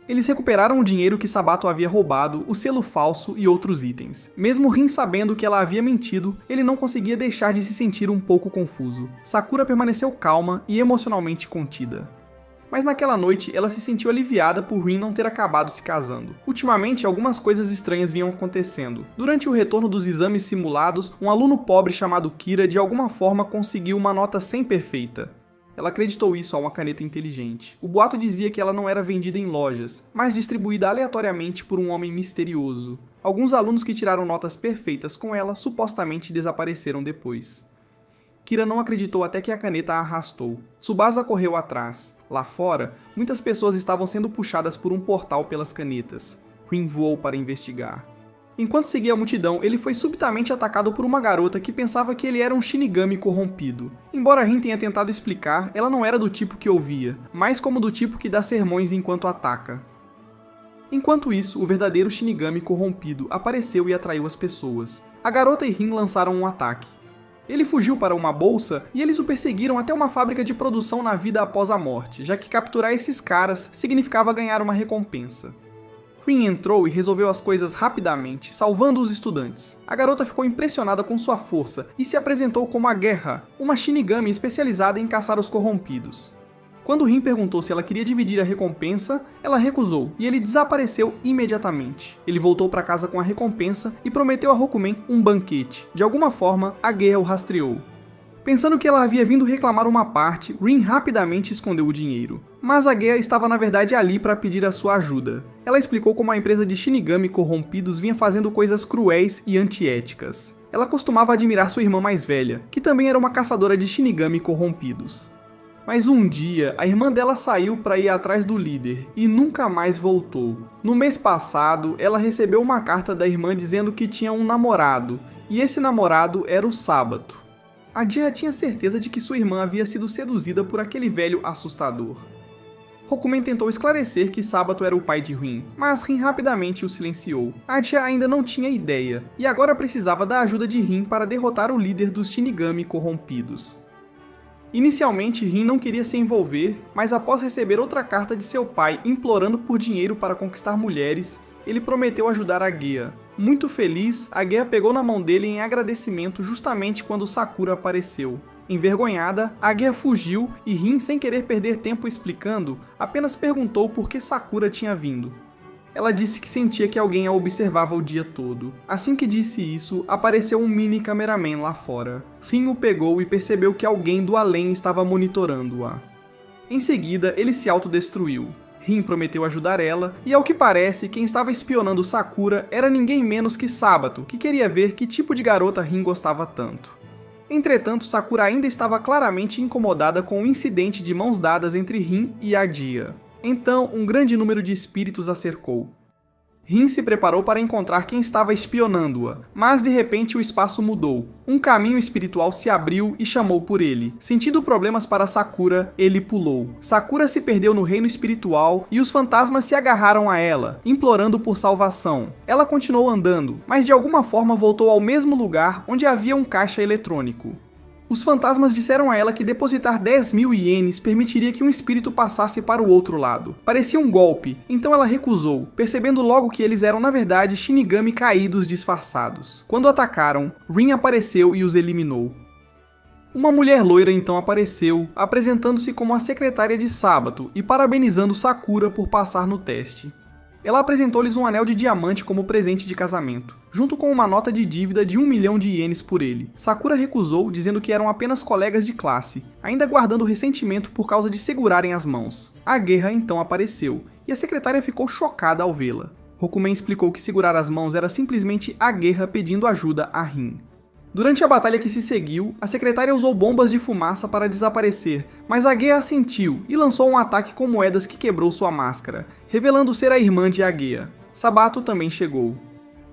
Eles recuperaram o dinheiro que Sabato havia roubado, o selo falso e outros itens. Mesmo Rin sabendo que ela havia mentido, ele não conseguia deixar de se sentir um pouco confuso. Sakura permaneceu calma e emocionalmente contida. Mas naquela noite, ela se sentiu aliviada por Rin não ter acabado se casando. Ultimamente, algumas coisas estranhas vinham acontecendo. Durante o retorno dos exames simulados, um aluno pobre chamado Kira de alguma forma conseguiu uma nota 100 perfeita. Ela acreditou isso a uma caneta inteligente. O boato dizia que ela não era vendida em lojas, mas distribuída aleatoriamente por um homem misterioso. Alguns alunos que tiraram notas perfeitas com ela supostamente desapareceram depois. Kira não acreditou até que a caneta a arrastou. Tsubasa correu atrás. Lá fora, muitas pessoas estavam sendo puxadas por um portal pelas canetas. Rin voou para investigar. Enquanto seguia a multidão, ele foi subitamente atacado por uma garota que pensava que ele era um Shinigami corrompido. Embora Rin tenha tentado explicar, ela não era do tipo que ouvia, mas como do tipo que dá sermões enquanto ataca. Enquanto isso, o verdadeiro Shinigami corrompido apareceu e atraiu as pessoas. A garota e Rin lançaram um ataque. Ele fugiu para uma bolsa e eles o perseguiram até uma fábrica de produção na vida após a morte, já que capturar esses caras significava ganhar uma recompensa. Rin entrou e resolveu as coisas rapidamente, salvando os estudantes. A garota ficou impressionada com sua força e se apresentou como a Guerra, uma Shinigami especializada em caçar os corrompidos. Quando Rin perguntou se ela queria dividir a recompensa, ela recusou e ele desapareceu imediatamente. Ele voltou para casa com a recompensa e prometeu a Rokumen um banquete. De alguma forma, a Guerra o rastreou. Pensando que ela havia vindo reclamar uma parte, Rin rapidamente escondeu o dinheiro. Mas a Guerra estava na verdade ali para pedir a sua ajuda. Ela explicou como a empresa de Shinigami corrompidos vinha fazendo coisas cruéis e antiéticas. Ela costumava admirar sua irmã mais velha, que também era uma caçadora de Shinigami corrompidos. Mas um dia, a irmã dela saiu para ir atrás do líder e nunca mais voltou. No mês passado, ela recebeu uma carta da irmã dizendo que tinha um namorado, e esse namorado era o Sabato. A Dia tinha certeza de que sua irmã havia sido seduzida por aquele velho assustador. Rokumen tentou esclarecer que Sabato era o pai de Rin, mas Rin rapidamente o silenciou. A Dia ainda não tinha ideia, e agora precisava da ajuda de Rin para derrotar o líder dos Shinigami corrompidos. Inicialmente, Rin não queria se envolver, mas após receber outra carta de seu pai implorando por dinheiro para conquistar mulheres, ele prometeu ajudar a Guia. Muito feliz, a Guia pegou na mão dele em agradecimento justamente quando Sakura apareceu. Envergonhada, a Guia fugiu e Rin, sem querer perder tempo explicando, apenas perguntou por que Sakura tinha vindo. Ela disse que sentia que alguém a observava o dia todo. Assim que disse isso, apareceu um mini cameraman lá fora. Rin o pegou e percebeu que alguém do além estava monitorando-a. Em seguida, ele se autodestruiu. Rin prometeu ajudar ela, e ao que parece, quem estava espionando Sakura era ninguém menos que Sabato, que queria ver que tipo de garota Rin gostava tanto. Entretanto, Sakura ainda estava claramente incomodada com o incidente de mãos dadas entre Rin e a Dia. Então, um grande número de espíritos a cercou. Rin se preparou para encontrar quem estava espionando-a, mas de repente o espaço mudou. Um caminho espiritual se abriu e chamou por ele. Sentindo problemas para Sakura, ele pulou. Sakura se perdeu no reino espiritual e os fantasmas se agarraram a ela, implorando por salvação. Ela continuou andando, mas de alguma forma voltou ao mesmo lugar onde havia um caixa eletrônico. Os fantasmas disseram a ela que depositar 10.000 ienes permitiria que um espírito passasse para o outro lado. Parecia um golpe, então ela recusou, percebendo logo que eles eram na verdade Shinigami caídos disfarçados. Quando atacaram, Rin apareceu e os eliminou. Uma mulher loira então apareceu, apresentando-se como a secretária de Sabato e parabenizando Sakura por passar no teste. Ela apresentou-lhes um anel de diamante como presente de casamento, junto com uma nota de dívida de 1 milhão de ienes por ele. Sakura recusou, dizendo que eram apenas colegas de classe, ainda guardando ressentimento por causa de segurarem as mãos. A guerra então apareceu, e a secretária ficou chocada ao vê-la. Rokumen explicou que segurar as mãos era simplesmente a guerra pedindo ajuda a Rin. Durante a batalha que se seguiu, a secretária usou bombas de fumaça para desaparecer, mas a Agea assentiu e lançou um ataque com moedas que quebrou sua máscara, revelando ser a irmã de Agea. Sabato também chegou.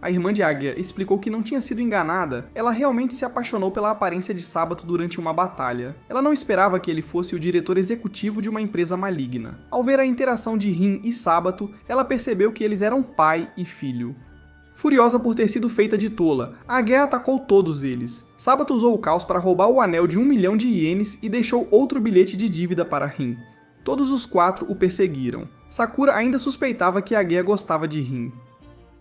A irmã de Agea explicou que não tinha sido enganada, ela realmente se apaixonou pela aparência de Sabato durante uma batalha. Ela não esperava que ele fosse o diretor executivo de uma empresa maligna. Ao ver a interação de Rin e Sabato, ela percebeu que eles eram pai e filho. Furiosa por ter sido feita de tola, a Agea atacou todos eles. Sabato usou o caos para roubar o anel de 1 milhão de ienes e deixou outro bilhete de dívida para Rin. Todos os 4 o perseguiram. Sakura ainda suspeitava que a Agea gostava de Rin.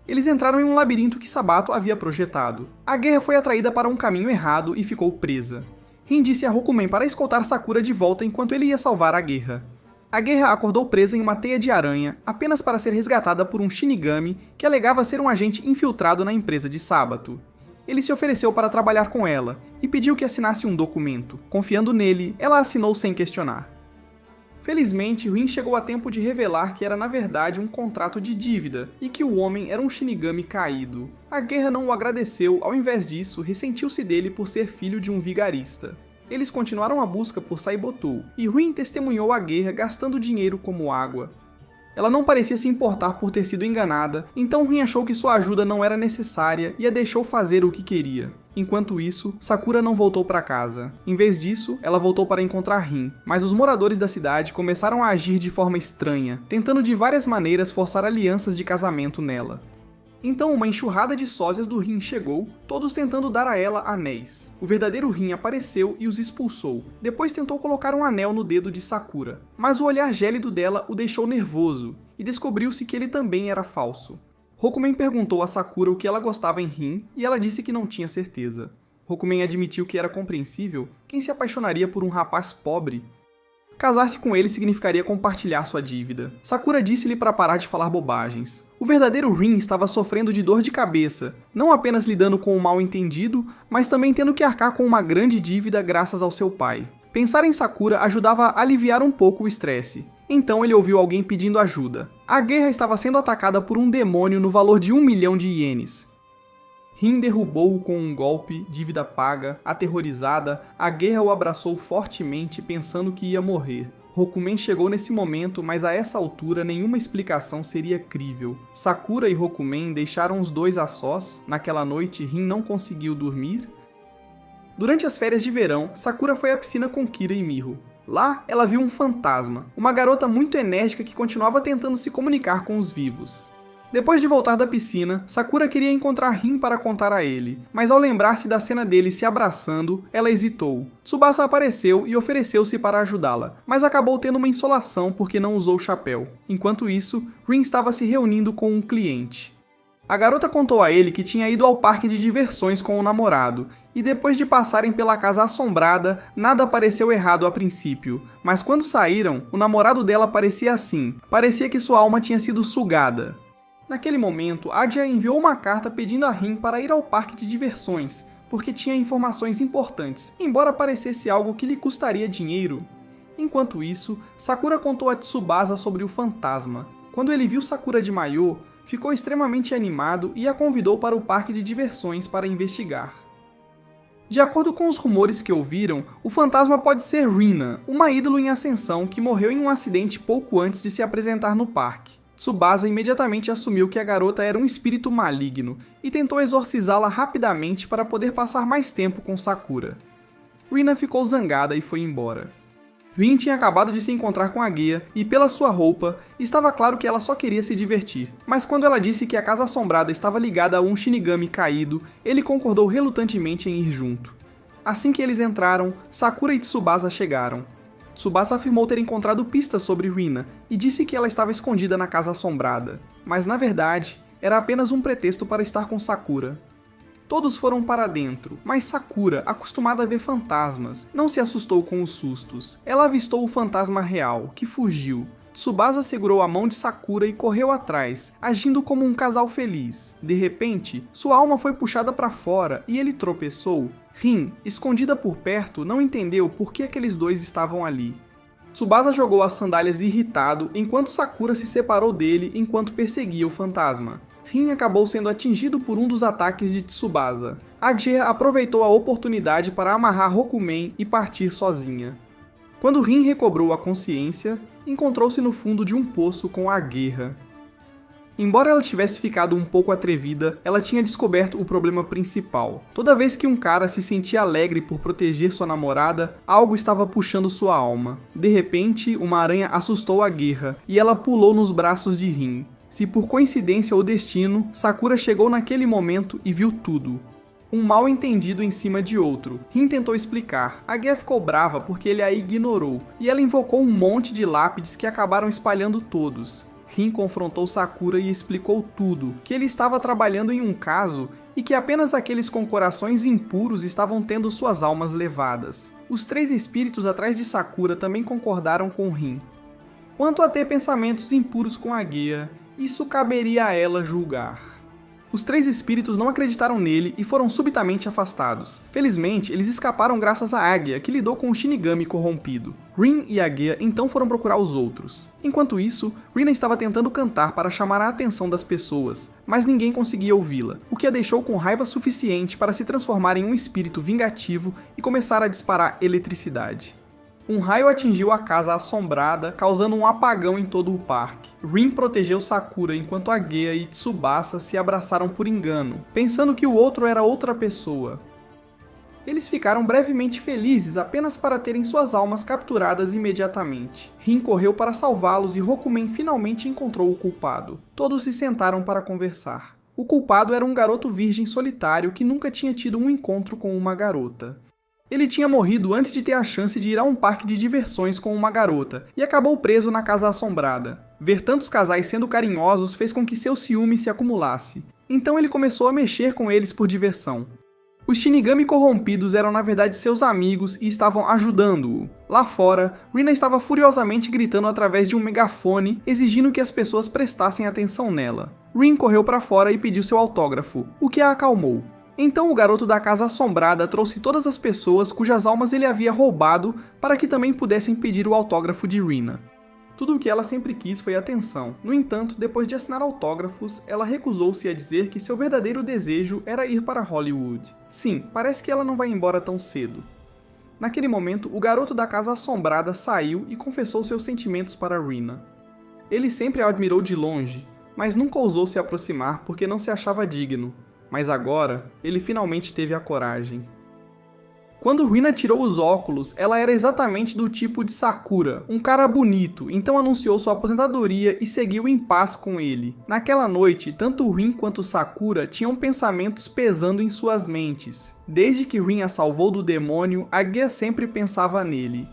Eles entraram em um labirinto que Sabato havia projetado. A Agea foi atraída para um caminho errado e ficou presa. Rin disse a Rokumen para escoltar Sakura de volta enquanto ele ia salvar a Guerra. A Guerra acordou presa em uma teia de aranha, apenas para ser resgatada por um Shinigami que alegava ser um agente infiltrado na empresa de Sabato. Ele se ofereceu para trabalhar com ela e pediu que assinasse um documento. Confiando nele, ela assinou sem questionar. Felizmente, Rin chegou a tempo de revelar que era na verdade um contrato de dívida e que o homem era um Shinigami caído. A Guerra não o agradeceu, ao invés disso, ressentiu-se dele por ser filho de um vigarista. Eles continuaram a busca por Saibotou, e Rin testemunhou a guerra gastando dinheiro como água. Ela não parecia se importar por ter sido enganada, então Rin achou que sua ajuda não era necessária e a deixou fazer o que queria. Enquanto isso, Sakura não voltou para casa. Em vez disso, ela voltou para encontrar Rin, mas os moradores da cidade começaram a agir de forma estranha, tentando de várias maneiras forçar alianças de casamento nela. Então uma enxurrada de sósias do Rin chegou, todos tentando dar a ela anéis. O verdadeiro Rin apareceu e os expulsou. Depois tentou colocar um anel no dedo de Sakura, mas o olhar gélido dela o deixou nervoso, e descobriu-se que ele também era falso. Rokumen perguntou a Sakura o que ela gostava em Rin, e ela disse que não tinha certeza. Rokumen admitiu que era compreensível, quem se apaixonaria por um rapaz pobre? Casar-se com ele significaria compartilhar sua dívida. Sakura disse-lhe para parar de falar bobagens. O verdadeiro Rin estava sofrendo de dor de cabeça, não apenas lidando com o mal-entendido, mas também tendo que arcar com uma grande dívida graças ao seu pai. Pensar em Sakura ajudava a aliviar um pouco o estresse. Então ele ouviu alguém pedindo ajuda. A guerra estava sendo atacada por um demônio no valor de 1 milhão de ienes. Rin derrubou-o com um golpe, dívida paga, aterrorizada, a Guerra o abraçou fortemente pensando que ia morrer. Rokumen chegou nesse momento, mas a essa altura nenhuma explicação seria crível. Sakura e Rokumen deixaram os dois a sós, naquela noite Rin não conseguiu dormir. Durante as férias de verão, Sakura foi à piscina com Kira e Miho. Lá, ela viu um fantasma, uma garota muito enérgica que continuava tentando se comunicar com os vivos. Depois de voltar da piscina, Sakura queria encontrar Rin para contar a ele, mas ao lembrar-se da cena deles se abraçando, ela hesitou. Tsubasa apareceu e ofereceu-se para ajudá-la, mas acabou tendo uma insolação porque não usou o chapéu. Enquanto isso, Rin estava se reunindo com um cliente. A garota contou a ele que tinha ido ao parque de diversões com o namorado, e depois de passarem pela casa assombrada, nada pareceu errado a princípio, mas quando saíram, o namorado dela parecia assim, parecia que sua alma tinha sido sugada. Naquele momento, Agea enviou uma carta pedindo a Rin para ir ao parque de diversões, porque tinha informações importantes, embora parecesse algo que lhe custaria dinheiro. Enquanto isso, Sakura contou a Tsubasa sobre o fantasma. Quando ele viu Sakura de maiô, ficou extremamente animado e a convidou para o parque de diversões para investigar. De acordo com os rumores que ouviram, o fantasma pode ser Rina, uma ídolo em ascensão que morreu em um acidente pouco antes de se apresentar no parque. Tsubasa imediatamente assumiu que a garota era um espírito maligno e tentou exorcizá-la rapidamente para poder passar mais tempo com Sakura. Rina ficou zangada e foi embora. Rin tinha acabado de se encontrar com a Geia e, pela sua roupa, estava claro que ela só queria se divertir. Mas quando ela disse que a Casa Assombrada estava ligada a um Shinigami caído, ele concordou relutantemente em ir junto. Assim que eles entraram, Sakura e Tsubasa chegaram. Tsubasa afirmou ter encontrado pistas sobre Rina e disse que ela estava escondida na Casa Assombrada. Mas na verdade, era apenas um pretexto para estar com Sakura. Todos foram para dentro, mas Sakura, acostumada a ver fantasmas, não se assustou com os sustos. Ela avistou o fantasma real, que fugiu. Tsubasa segurou a mão de Sakura e correu atrás, agindo como um casal feliz. De repente, sua alma foi puxada para fora e ele tropeçou. Rin, escondida por perto, não entendeu por que aqueles dois estavam ali. Tsubasa jogou as sandálias irritado, enquanto Sakura se separou dele enquanto perseguia o fantasma. Rin acabou sendo atingido por um dos ataques de Tsubasa. A Geia aproveitou a oportunidade para amarrar Rokumen e partir sozinha. Quando Rin recobrou a consciência, encontrou-se no fundo de um poço com a Guerra. Embora ela tivesse ficado um pouco atrevida, ela tinha descoberto o problema principal. Toda vez que um cara se sentia alegre por proteger sua namorada, algo estava puxando sua alma. De repente, uma aranha assustou a Guerra e ela pulou nos braços de Rin. Se por coincidência ou destino, Sakura chegou naquele momento e viu tudo. Um mal entendido em cima de outro. Rin tentou explicar. A Geia ficou brava porque ele a ignorou, e ela invocou um monte de lápides que acabaram espalhando todos. Rin confrontou Sakura e explicou tudo, que ele estava trabalhando em um caso e que apenas aqueles com corações impuros estavam tendo suas almas levadas. Os 3 espíritos atrás de Sakura também concordaram com Rin. Quanto a ter pensamentos impuros com a Geia, isso caberia a ela julgar. Os 3 espíritos não acreditaram nele e foram subitamente afastados. Felizmente, eles escaparam graças à águia, que lidou com o Shinigami corrompido. Rin e a Geia então foram procurar os outros. Enquanto isso, Rina estava tentando cantar para chamar a atenção das pessoas, mas ninguém conseguia ouvi-la, o que a deixou com raiva suficiente para se transformar em um espírito vingativo e começar a disparar eletricidade. Um raio atingiu a Casa Assombrada, causando um apagão em todo o parque. Rin protegeu Sakura enquanto a Geia e Tsubasa se abraçaram por engano, pensando que o outro era outra pessoa. Eles ficaram brevemente felizes apenas para terem suas almas capturadas imediatamente. Rin correu para salvá-los e Rokumen finalmente encontrou o culpado. Todos se sentaram para conversar. O culpado era um garoto virgem solitário que nunca tinha tido um encontro com uma garota. Ele tinha morrido antes de ter a chance de ir a um parque de diversões com uma garota, e acabou preso na Casa Assombrada. Ver tantos casais sendo carinhosos fez com que seu ciúme se acumulasse. Então ele começou a mexer com eles por diversão. Os Shinigami corrompidos eram na verdade seus amigos e estavam ajudando-o. Lá fora, Rina estava furiosamente gritando através de um megafone, exigindo que as pessoas prestassem atenção nela. Rin correu para fora e pediu seu autógrafo, o que a acalmou. Então o garoto da Casa Assombrada trouxe todas as pessoas cujas almas ele havia roubado para que também pudessem pedir o autógrafo de Rina. Tudo o que ela sempre quis foi atenção. No entanto, depois de assinar autógrafos, ela recusou-se a dizer que seu verdadeiro desejo era ir para Hollywood. Sim, parece que ela não vai embora tão cedo. Naquele momento, o garoto da Casa Assombrada saiu e confessou seus sentimentos para Rina. Ele sempre a admirou de longe, mas nunca ousou se aproximar porque não se achava digno. Mas agora, ele finalmente teve a coragem. Quando Rina tirou os óculos, ela era exatamente do tipo de Sakura, um cara bonito, então anunciou sua aposentadoria e seguiu em paz com ele. Naquela noite, tanto Rin quanto Sakura tinham pensamentos pesando em suas mentes. Desde que Rin a salvou do demônio, a Geia sempre pensava nele.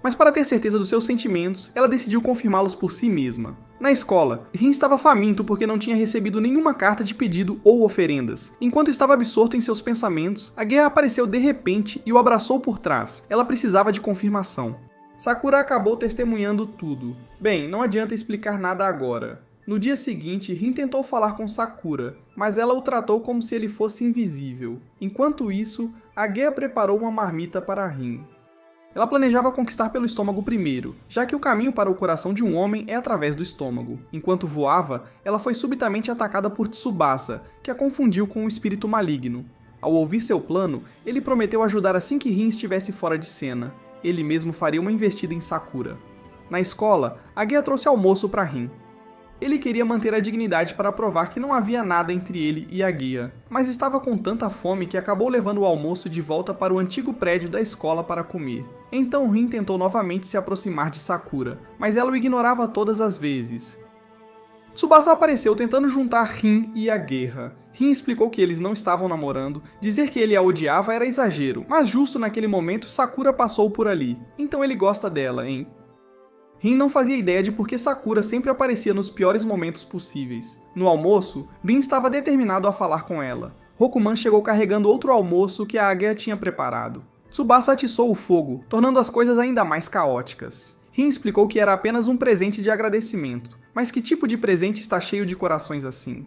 Mas para ter certeza dos seus sentimentos, ela decidiu confirmá-los por si mesma. Na escola, Rin estava faminto porque não tinha recebido nenhuma carta de pedido ou oferendas. Enquanto estava absorto em seus pensamentos, a Geia apareceu de repente e o abraçou por trás. Ela precisava de confirmação. Sakura acabou testemunhando tudo. Bem, não adianta explicar nada agora. No dia seguinte, Rin tentou falar com Sakura, mas ela o tratou como se ele fosse invisível. Enquanto isso, a Geia preparou uma marmita para Rin. Ela planejava conquistar pelo estômago primeiro, já que o caminho para o coração de um homem é através do estômago. Enquanto voava, ela foi subitamente atacada por Tsubasa, que a confundiu com um espírito maligno. Ao ouvir seu plano, ele prometeu ajudar assim que Rin estivesse fora de cena. Ele mesmo faria uma investida em Sakura. Na escola, a Geia trouxe almoço para Rin. Ele queria manter a dignidade para provar que não havia nada entre ele e a guia, mas estava com tanta fome que acabou levando o almoço de volta para o antigo prédio da escola para comer. Então Rin tentou novamente se aproximar de Sakura, mas ela o ignorava todas as vezes. Tsubasa apareceu tentando juntar Rin e a guerra. Rin explicou que eles não estavam namorando, dizer que ele a odiava era exagero, mas justo naquele momento Sakura passou por ali, então ele gosta dela, hein? Rin não fazia ideia de por que Sakura sempre aparecia nos piores momentos possíveis. No almoço, Rin estava determinado a falar com ela. Rokuman chegou carregando outro almoço que a águia tinha preparado. Tsubasa atiçou o fogo, tornando as coisas ainda mais caóticas. Rin explicou que era apenas um presente de agradecimento, mas que tipo de presente está cheio de corações assim?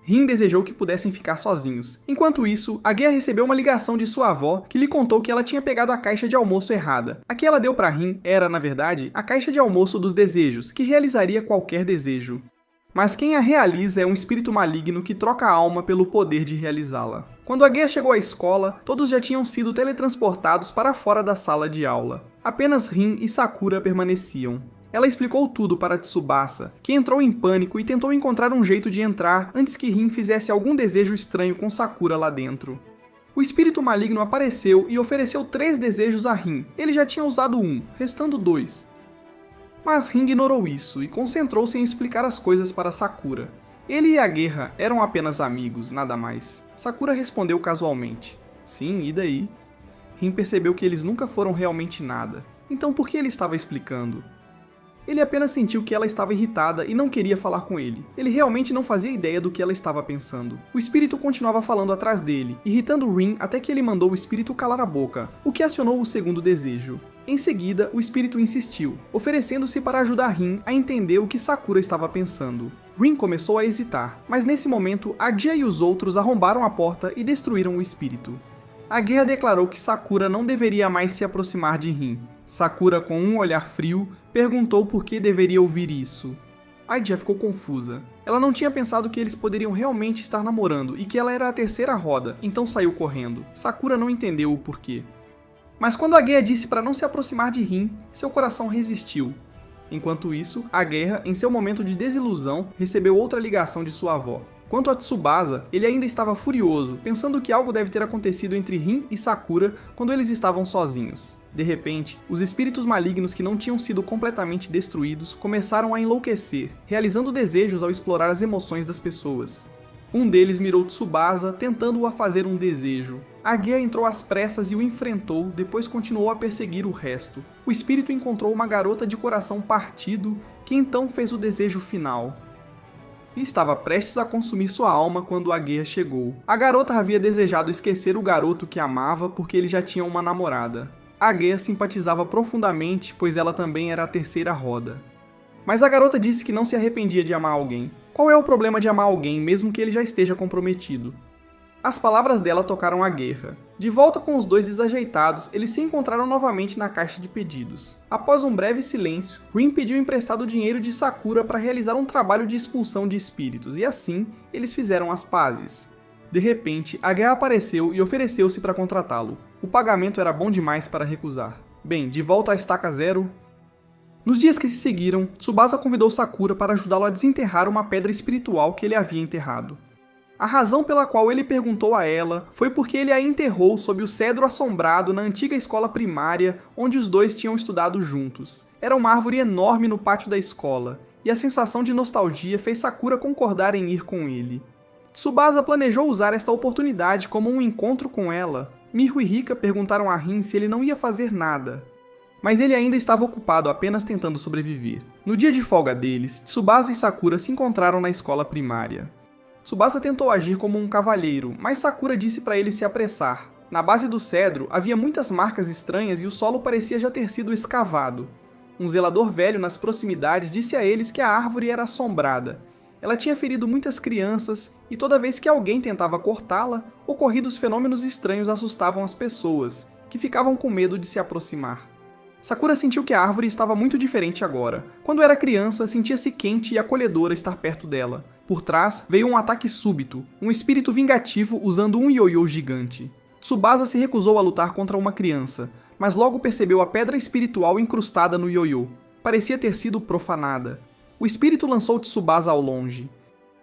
Rin desejou que pudessem ficar sozinhos. Enquanto isso, a guia recebeu uma ligação de sua avó que lhe contou que ela tinha pegado a caixa de almoço errada. A que ela deu para Rin era, na verdade, a caixa de almoço dos desejos, que realizaria qualquer desejo. Mas quem a realiza é um espírito maligno que troca a alma pelo poder de realizá-la. Quando a guia chegou à escola, todos já tinham sido teletransportados para fora da sala de aula. Apenas Rin e Sakura permaneciam. Ela explicou tudo para Tsubasa, que entrou em pânico e tentou encontrar um jeito de entrar antes que Rin fizesse algum desejo estranho com Sakura lá dentro. O espírito maligno apareceu e ofereceu 3 desejos a Rin. Ele já tinha usado um, restando 2. Mas Rin ignorou isso e concentrou-se em explicar as coisas para Sakura. Ele e a guerra eram apenas amigos, nada mais. Sakura respondeu casualmente. Sim, e daí? Rin percebeu que eles nunca foram realmente nada. Então por que ele estava explicando? Ele apenas sentiu que ela estava irritada e não queria falar com ele. Ele realmente não fazia ideia do que ela estava pensando. O espírito continuava falando atrás dele, irritando Rin até que ele mandou o espírito calar a boca, o que acionou o segundo desejo. Em seguida, o espírito insistiu, oferecendo-se para ajudar Rin a entender o que Sakura estava pensando. Rin começou a hesitar, mas nesse momento, a guia e os outros arrombaram a porta e destruíram o espírito. A guerra declarou que Sakura não deveria mais se aproximar de Rin. Sakura, com um olhar frio, perguntou por que deveria ouvir isso. Aija ficou confusa. Ela não tinha pensado que eles poderiam realmente estar namorando e que ela era a terceira roda, então saiu correndo. Sakura não entendeu o porquê. Mas quando a guerra disse para não se aproximar de Rin, seu coração resistiu. Enquanto isso, a guerra, em seu momento de desilusão, recebeu outra ligação de sua avó. Quanto a Tsubasa, ele ainda estava furioso, pensando que algo deve ter acontecido entre Rin e Sakura quando eles estavam sozinhos. De repente, os espíritos malignos que não tinham sido completamente destruídos começaram a enlouquecer, realizando desejos ao explorar as emoções das pessoas. Um deles mirou Tsubasa, tentando-o a fazer um desejo. A guia entrou às pressas e o enfrentou, depois continuou a perseguir o resto. O espírito encontrou uma garota de coração partido, que então fez o desejo final. E estava prestes a consumir sua alma quando a guia chegou. A garota havia desejado esquecer o garoto que amava porque ele já tinha uma namorada. A guia simpatizava profundamente, pois ela também era a terceira roda. Mas a garota disse que não se arrependia de amar alguém. Qual é o problema de amar alguém, mesmo que ele já esteja comprometido? As palavras dela tocaram a guerra. De volta com os dois desajeitados, eles se encontraram novamente na caixa de pedidos. Após um breve silêncio, Rin pediu emprestado o dinheiro de Sakura para realizar um trabalho de expulsão de espíritos, e assim, eles fizeram as pazes. De repente, a guerra apareceu e ofereceu-se para contratá-lo. O pagamento era bom demais para recusar. Bem, de volta à estaca zero... Nos dias que se seguiram, Tsubasa convidou Sakura para ajudá-lo a desenterrar uma pedra espiritual que ele havia enterrado. A razão pela qual ele perguntou a ela foi porque ele a enterrou sob o cedro assombrado na antiga escola primária onde os dois tinham estudado juntos. Era uma árvore enorme no pátio da escola, e a sensação de nostalgia fez Sakura concordar em ir com ele. Tsubasa planejou usar esta oportunidade como um encontro com ela. Miho e Rika perguntaram a Rin se ele não ia fazer nada. Mas ele ainda estava ocupado apenas tentando sobreviver. No dia de folga deles, Tsubasa e Sakura se encontraram na escola primária. Tsubasa tentou agir como um cavalheiro, mas Sakura disse para ele se apressar. Na base do cedro havia muitas marcas estranhas e o solo parecia já ter sido escavado. Um zelador velho nas proximidades disse a eles que a árvore era assombrada. Ela tinha ferido muitas crianças e toda vez que alguém tentava cortá-la, ocorridos fenômenos estranhos assustavam as pessoas, que ficavam com medo de se aproximar. Sakura sentiu que a árvore estava muito diferente agora. Quando era criança, sentia-se quente e acolhedora estar perto dela. Por trás, veio um ataque súbito, um espírito vingativo usando um ioiô gigante. Tsubasa se recusou a lutar contra uma criança, mas logo percebeu a pedra espiritual incrustada no ioiô. Parecia ter sido profanada. O espírito lançou Tsubasa ao longe.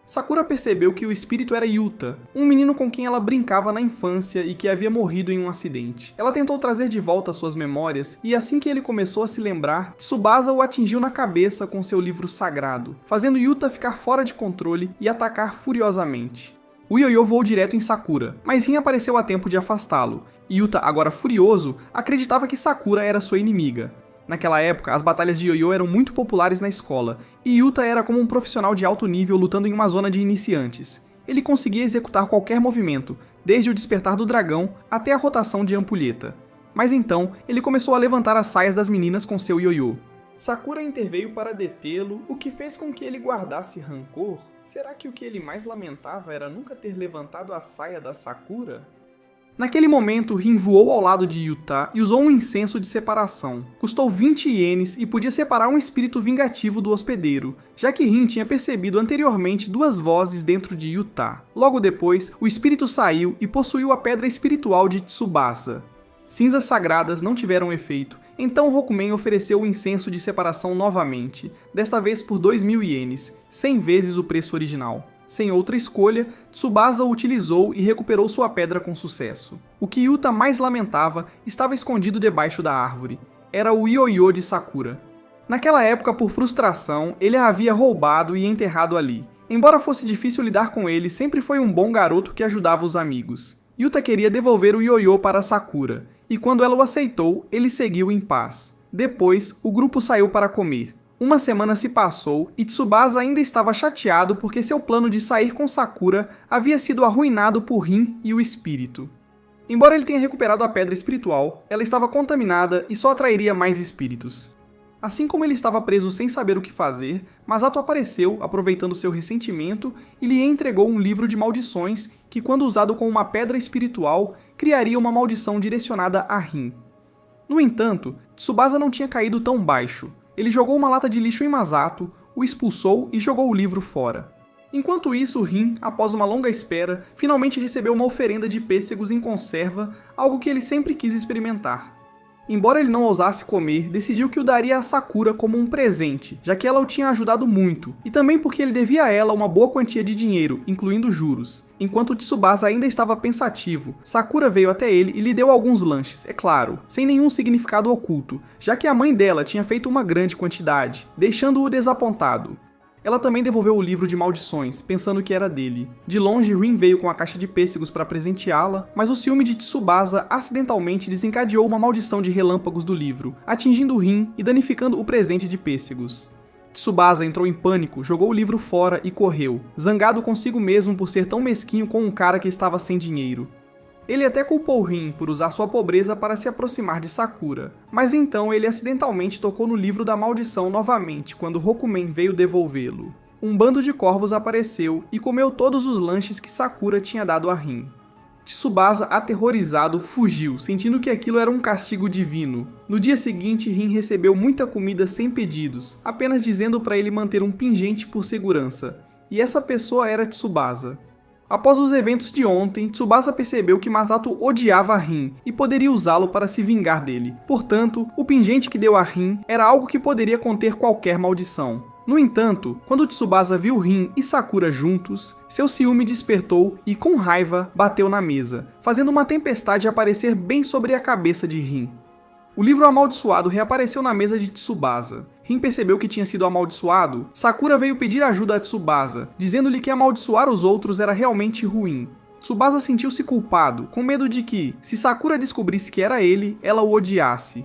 Sakura percebeu que o espírito era Yuta, um menino com quem ela brincava na infância e que havia morrido em um acidente. Ela tentou trazer de volta suas memórias e assim que ele começou a se lembrar, Tsubasa o atingiu na cabeça com seu livro sagrado, fazendo Yuta ficar fora de controle e atacar furiosamente. O ioiô voou direto em Sakura, mas Rin apareceu a tempo de afastá-lo, e Yuta, agora furioso, acreditava que Sakura era sua inimiga. Naquela época, as batalhas de ioiô eram muito populares na escola, e Yuta era como um profissional de alto nível lutando em uma zona de iniciantes. Ele conseguia executar qualquer movimento, desde o despertar do dragão até a rotação de ampulheta. Mas então, ele começou a levantar as saias das meninas com seu ioiô. Sakura interveio para detê-lo, o que fez com que ele guardasse rancor. Será que o que ele mais lamentava era nunca ter levantado a saia da Sakura? Naquele momento, Rin voou ao lado de Yuta e usou um incenso de separação. Custou 20 ienes e podia separar um espírito vingativo do hospedeiro, já que Rin tinha percebido anteriormente duas vozes dentro de Yuta. Logo depois, o espírito saiu e possuiu a pedra espiritual de Tsubasa. Cinzas sagradas não tiveram efeito, então Rokumen ofereceu o incenso de separação novamente, desta vez por 2.000 ienes, 100 vezes o preço original. Sem outra escolha, Tsubasa o utilizou e recuperou sua pedra com sucesso. O que Yuta mais lamentava estava escondido debaixo da árvore. Era o ioiô de Sakura. Naquela época, por frustração, ele a havia roubado e enterrado ali. Embora fosse difícil lidar com ele, sempre foi um bom garoto que ajudava os amigos. Yuta queria devolver o ioiô para Sakura, e quando ela o aceitou, ele seguiu em paz. Depois, o grupo saiu para comer. Uma semana se passou e Tsubasa ainda estava chateado porque seu plano de sair com Sakura havia sido arruinado por Rin e o espírito. Embora ele tenha recuperado a pedra espiritual, ela estava contaminada e só atrairia mais espíritos. Assim como ele estava preso sem saber o que fazer, Masato apareceu, aproveitando seu ressentimento, e lhe entregou um livro de maldições que, quando usado com uma pedra espiritual, criaria uma maldição direcionada a Rin. No entanto, Tsubasa não tinha caído tão baixo. Ele jogou uma lata de lixo em Masato, o expulsou e jogou o livro fora. Enquanto isso, Rin, após uma longa espera, finalmente recebeu uma oferenda de pêssegos em conserva, algo que ele sempre quis experimentar. Embora ele não ousasse comer, decidiu que o daria a Sakura como um presente, já que ela o tinha ajudado muito, e também porque ele devia a ela uma boa quantia de dinheiro, incluindo juros. Enquanto Tsubasa ainda estava pensativo, Sakura veio até ele e lhe deu alguns lanches, é claro, sem nenhum significado oculto, já que a mãe dela tinha feito uma grande quantidade, deixando-o desapontado. Ela também devolveu o livro de maldições, pensando que era dele. De longe, Rin veio com a caixa de pêssegos para presenteá-la, mas o ciúme de Tsubasa acidentalmente desencadeou uma maldição de relâmpagos do livro, atingindo Rin e danificando o presente de pêssegos. Tsubasa entrou em pânico, jogou o livro fora e correu, zangado consigo mesmo por ser tão mesquinho com um cara que estava sem dinheiro. Ele até culpou Rin por usar sua pobreza para se aproximar de Sakura, mas então ele acidentalmente tocou no livro da maldição novamente quando Rokumen veio devolvê-lo. Um bando de corvos apareceu e comeu todos os lanches que Sakura tinha dado a Rin. Tsubasa, aterrorizado, fugiu, sentindo que aquilo era um castigo divino. No dia seguinte, Rin recebeu muita comida sem pedidos, apenas dizendo para ele manter um pingente por segurança. E essa pessoa era Tsubasa. Após os eventos de ontem, Tsubasa percebeu que Masato odiava Rin e poderia usá-lo para se vingar dele. Portanto, o pingente que deu a Rin era algo que poderia conter qualquer maldição. No entanto, quando Tsubasa viu Rin e Sakura juntos, seu ciúme despertou e, com raiva, bateu na mesa, fazendo uma tempestade aparecer bem sobre a cabeça de Rin. O livro amaldiçoado reapareceu na mesa de Tsubasa. Rin percebeu que tinha sido amaldiçoado. Sakura veio pedir ajuda a Tsubasa, dizendo-lhe que amaldiçoar os outros era realmente ruim. Tsubasa sentiu-se culpado, com medo de que, se Sakura descobrisse que era ele, ela o odiasse.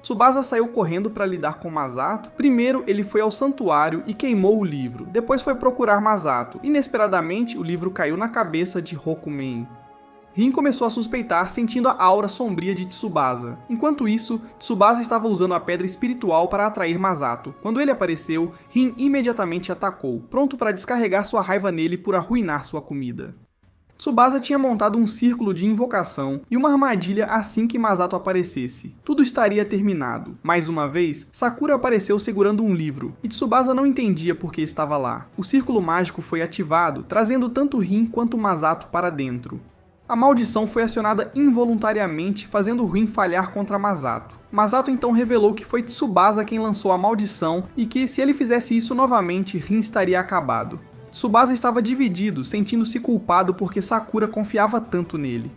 Tsubasa saiu correndo para lidar com Masato. Primeiro, ele foi ao santuário e queimou o livro. Depois foi procurar Masato. Inesperadamente, o livro caiu na cabeça de Rokumen. Rin começou a suspeitar, sentindo a aura sombria de Tsubasa. Enquanto isso, Tsubasa estava usando a pedra espiritual para atrair Masato. Quando ele apareceu, Rin imediatamente atacou, pronto para descarregar sua raiva nele por arruinar sua comida. Tsubasa tinha montado um círculo de invocação e uma armadilha assim que Masato aparecesse. Tudo estaria terminado. Mais uma vez, Sakura apareceu segurando um livro, e Tsubasa não entendia por que estava lá. O círculo mágico foi ativado, trazendo tanto Rin quanto Masato para dentro. A maldição foi acionada involuntariamente, fazendo Rin falhar contra Masato. Masato então revelou que foi Tsubasa quem lançou a maldição e que, se ele fizesse isso novamente, Rin estaria acabado. Tsubasa estava dividido, sentindo-se culpado porque Sakura confiava tanto nele.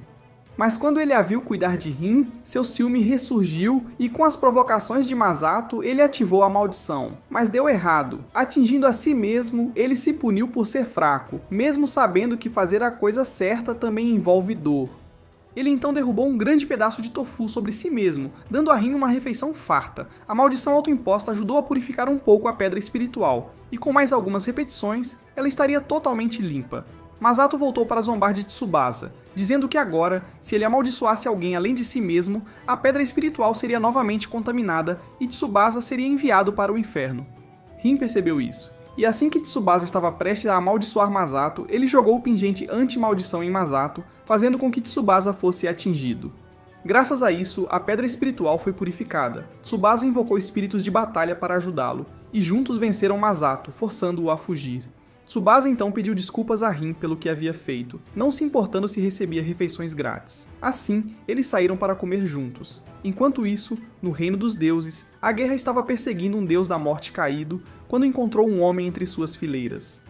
Mas quando ele a viu cuidar de Rin, seu ciúme ressurgiu e, com as provocações de Masato, ele ativou a maldição. Mas deu errado. Atingindo a si mesmo, ele se puniu por ser fraco, mesmo sabendo que fazer a coisa certa também envolve dor. Ele então derrubou um grande pedaço de tofu sobre si mesmo, dando a Rin uma refeição farta. A maldição autoimposta ajudou a purificar um pouco a pedra espiritual, e com mais algumas repetições, ela estaria totalmente limpa. Masato voltou para zombar de Tsubasa, dizendo que agora, se ele amaldiçoasse alguém além de si mesmo, a pedra espiritual seria novamente contaminada e Tsubasa seria enviado para o inferno. Rin percebeu isso, e assim que Tsubasa estava prestes a amaldiçoar Masato, ele jogou o pingente anti-maldição em Masato, fazendo com que Tsubasa fosse atingido. Graças a isso, a pedra espiritual foi purificada. Tsubasa invocou espíritos de batalha para ajudá-lo, e juntos venceram Masato, forçando-o a fugir. Tsubasa então pediu desculpas a Rin pelo que havia feito, não se importando se recebia refeições grátis. Assim, eles saíram para comer juntos. Enquanto isso, no reino dos deuses, a guerra estava perseguindo um deus da morte caído quando encontrou um homem entre suas fileiras.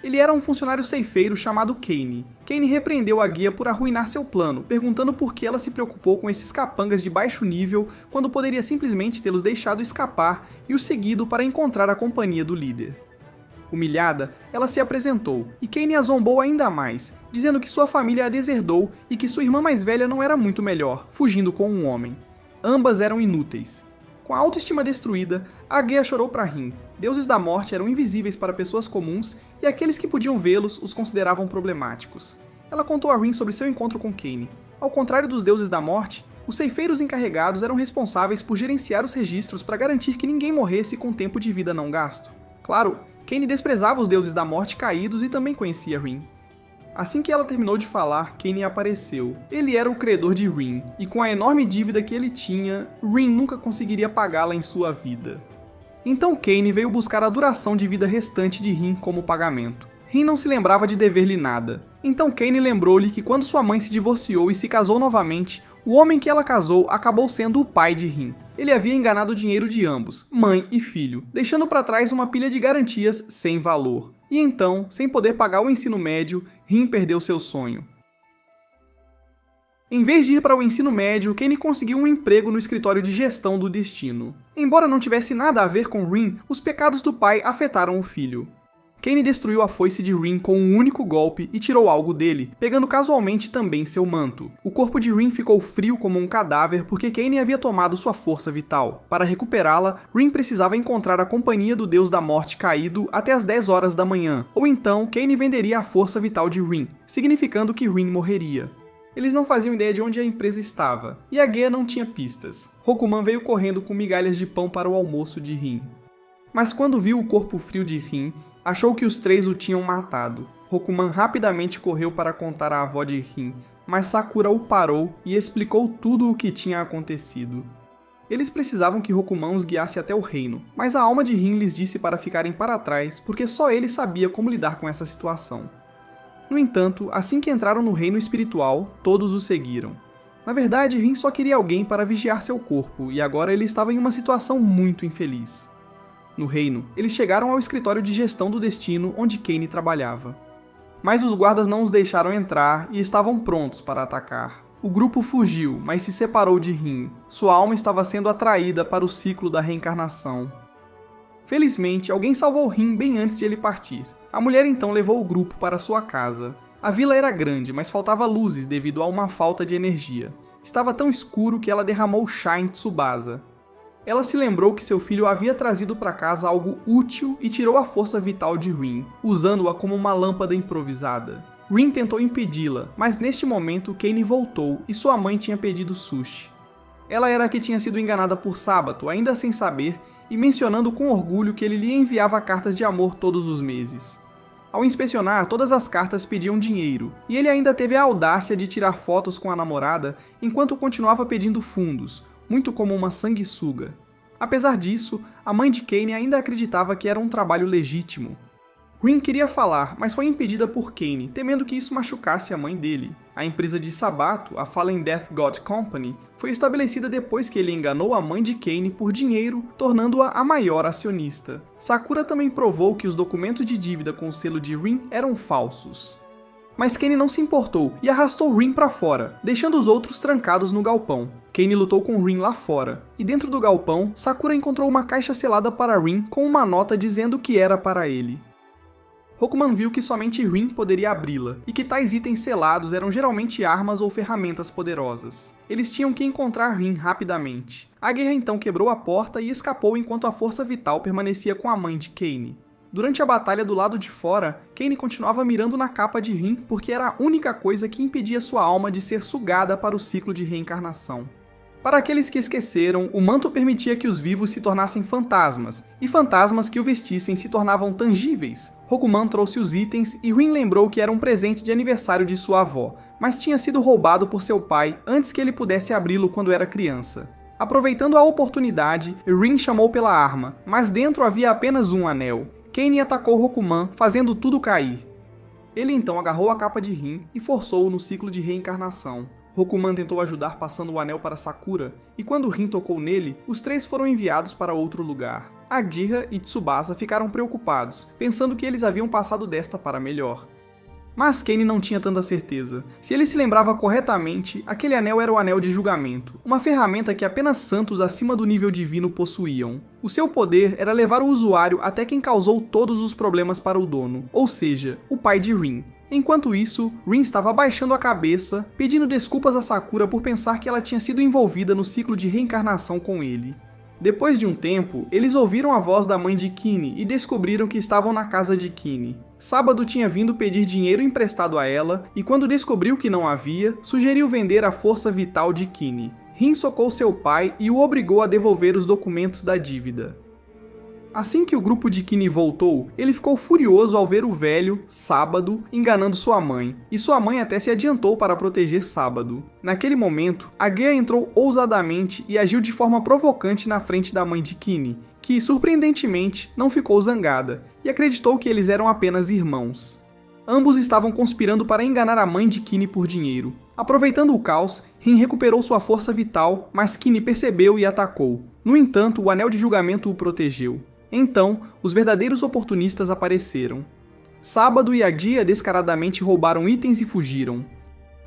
Ele era um funcionário ceifeiro chamado Kane. Kane repreendeu a guia por arruinar seu plano, perguntando por que ela se preocupou com esses capangas de baixo nível quando poderia simplesmente tê-los deixado escapar e os seguido para encontrar a companhia do líder. Humilhada, ela se apresentou, e Kane a zombou ainda mais, dizendo que sua família a deserdou e que sua irmã mais velha não era muito melhor, fugindo com um homem. Ambas eram inúteis. Com a autoestima destruída, a Geia chorou para Rin. Deuses da morte eram invisíveis para pessoas comuns e aqueles que podiam vê-los os consideravam problemáticos. Ela contou a Rin sobre seu encontro com Kane. Ao contrário dos deuses da morte, os ceifeiros encarregados eram responsáveis por gerenciar os registros para garantir que ninguém morresse com tempo de vida não gasto. Claro, Kane desprezava os deuses da morte caídos e também conhecia Rin. Assim que ela terminou de falar, Kane apareceu. Ele era o credor de Rin, e com a enorme dívida que ele tinha, Rin nunca conseguiria pagá-la em sua vida. Então Kane veio buscar a duração de vida restante de Rin como pagamento. Rin não se lembrava de dever-lhe nada. Então Kane lembrou-lhe que quando sua mãe se divorciou e se casou novamente, o homem que ela casou acabou sendo o pai de Rin. Ele havia enganado o dinheiro de ambos, mãe e filho, deixando para trás uma pilha de garantias sem valor. E então, sem poder pagar o ensino médio, Rin perdeu seu sonho. Em vez de ir para o ensino médio, Kane conseguiu um emprego no escritório de gestão do destino. Embora não tivesse nada a ver com Rin, os pecados do pai afetaram o filho. Kane destruiu a foice de Rin com um único golpe e tirou algo dele, pegando casualmente também seu manto. O corpo de Rin ficou frio como um cadáver porque Kane havia tomado sua força vital. Para recuperá-la, Rin precisava encontrar a companhia do deus da morte caído até as 10 horas da manhã, ou então Kane venderia a força vital de Rin, significando que Rin morreria. Eles não faziam ideia de onde a empresa estava, e a Geia não tinha pistas. Rokuman veio correndo com migalhas de pão para o almoço de Rin. Mas quando viu o corpo frio de Rin, achou que os três o tinham matado. Rokuman rapidamente correu para contar à avó de Rin, mas Sakura o parou e explicou tudo o que tinha acontecido. Eles precisavam que Rokuman os guiasse até o reino, mas a alma de Rin lhes disse para ficarem para trás porque só ele sabia como lidar com essa situação. No entanto, assim que entraram no reino espiritual, todos o seguiram. Na verdade, Rin só queria alguém para vigiar seu corpo, e agora ele estava em uma situação muito infeliz. No reino, eles chegaram ao escritório de gestão do destino onde Kane trabalhava. Mas os guardas não os deixaram entrar e estavam prontos para atacar. O grupo fugiu, mas se separou de Rin. Sua alma estava sendo atraída para o ciclo da reencarnação. Felizmente, alguém salvou Rin bem antes de ele partir. A mulher então levou o grupo para sua casa. A vila era grande, mas faltava luzes devido a uma falta de energia. Estava tão escuro que ela derramou chá em Tsubasa. Ela se lembrou que seu filho havia trazido para casa algo útil e tirou a força vital de Rin, usando-a como uma lâmpada improvisada. Rin tentou impedi-la, mas neste momento Kane voltou e sua mãe tinha pedido sushi. Ela era a que tinha sido enganada por Sabato, ainda sem saber, e mencionando com orgulho que ele lhe enviava cartas de amor todos os meses. Ao inspecionar, todas as cartas pediam dinheiro, e ele ainda teve a audácia de tirar fotos com a namorada enquanto continuava pedindo fundos, muito como uma sanguessuga. Apesar disso, a mãe de Kane ainda acreditava que era um trabalho legítimo. Rin queria falar, mas foi impedida por Kane, temendo que isso machucasse a mãe dele. A empresa de Sabato, a Fallen Death God Company, foi estabelecida depois que ele enganou a mãe de Kane por dinheiro, tornando-a a maior acionista. Sakura também provou que os documentos de dívida com o selo de Rin eram falsos. Mas Kane não se importou e arrastou Rin para fora, deixando os outros trancados no galpão. Kane lutou com Rin lá fora, e dentro do galpão, Sakura encontrou uma caixa selada para Rin com uma nota dizendo que era para ele. Rokuman viu que somente Rin poderia abri-la, e que tais itens selados eram geralmente armas ou ferramentas poderosas. Eles tinham que encontrar Rin rapidamente. A guerra então quebrou a porta e escapou enquanto a força vital permanecia com a mãe de Kane. Durante a batalha do lado de fora, Kane continuava mirando na capa de Rin porque era a única coisa que impedia sua alma de ser sugada para o ciclo de reencarnação. Para aqueles que esqueceram, o manto permitia que os vivos se tornassem fantasmas, e fantasmas que o vestissem se tornavam tangíveis. Rokuman trouxe os itens e Rin lembrou que era um presente de aniversário de sua avó, mas tinha sido roubado por seu pai antes que ele pudesse abri-lo quando era criança. Aproveitando a oportunidade, Rin chamou pela arma, mas dentro havia apenas um anel. Kane atacou Rokuman, fazendo tudo cair. Ele então agarrou a capa de Rin e forçou-o no ciclo de reencarnação. Rokuman tentou ajudar passando o anel para Sakura, e quando Rin tocou nele, os três foram enviados para outro lugar. Agira e Tsubasa ficaram preocupados, pensando que eles haviam passado desta para melhor. Mas Kane não tinha tanta certeza. Se ele se lembrava corretamente, aquele anel era o Anel de Julgamento, uma ferramenta que apenas santos acima do nível divino possuíam. O seu poder era levar o usuário até quem causou todos os problemas para o dono, ou seja, o pai de Rin. Enquanto isso, Rin estava abaixando a cabeça, pedindo desculpas a Sakura por pensar que ela tinha sido envolvida no ciclo de reencarnação com ele. Depois de um tempo, eles ouviram a voz da mãe de Kine e descobriram que estavam na casa de Kine. Sábado tinha vindo pedir dinheiro emprestado a ela e quando descobriu que não havia, sugeriu vender a força vital de Kine. Rin socou seu pai e o obrigou a devolver os documentos da dívida. Assim que o grupo de Kine voltou, ele ficou furioso ao ver o velho, Sábado, enganando sua mãe, e sua mãe até se adiantou para proteger Sábado. Naquele momento, Agea entrou ousadamente e agiu de forma provocante na frente da mãe de Kine, que, surpreendentemente, não ficou zangada, e acreditou que eles eram apenas irmãos. Ambos estavam conspirando para enganar a mãe de Kine por dinheiro. Aproveitando o caos, Rin recuperou sua força vital, mas Kine percebeu e atacou. No entanto, o Anel de Julgamento o protegeu. Então, os verdadeiros oportunistas apareceram. Sábado e Agea descaradamente roubaram itens e fugiram.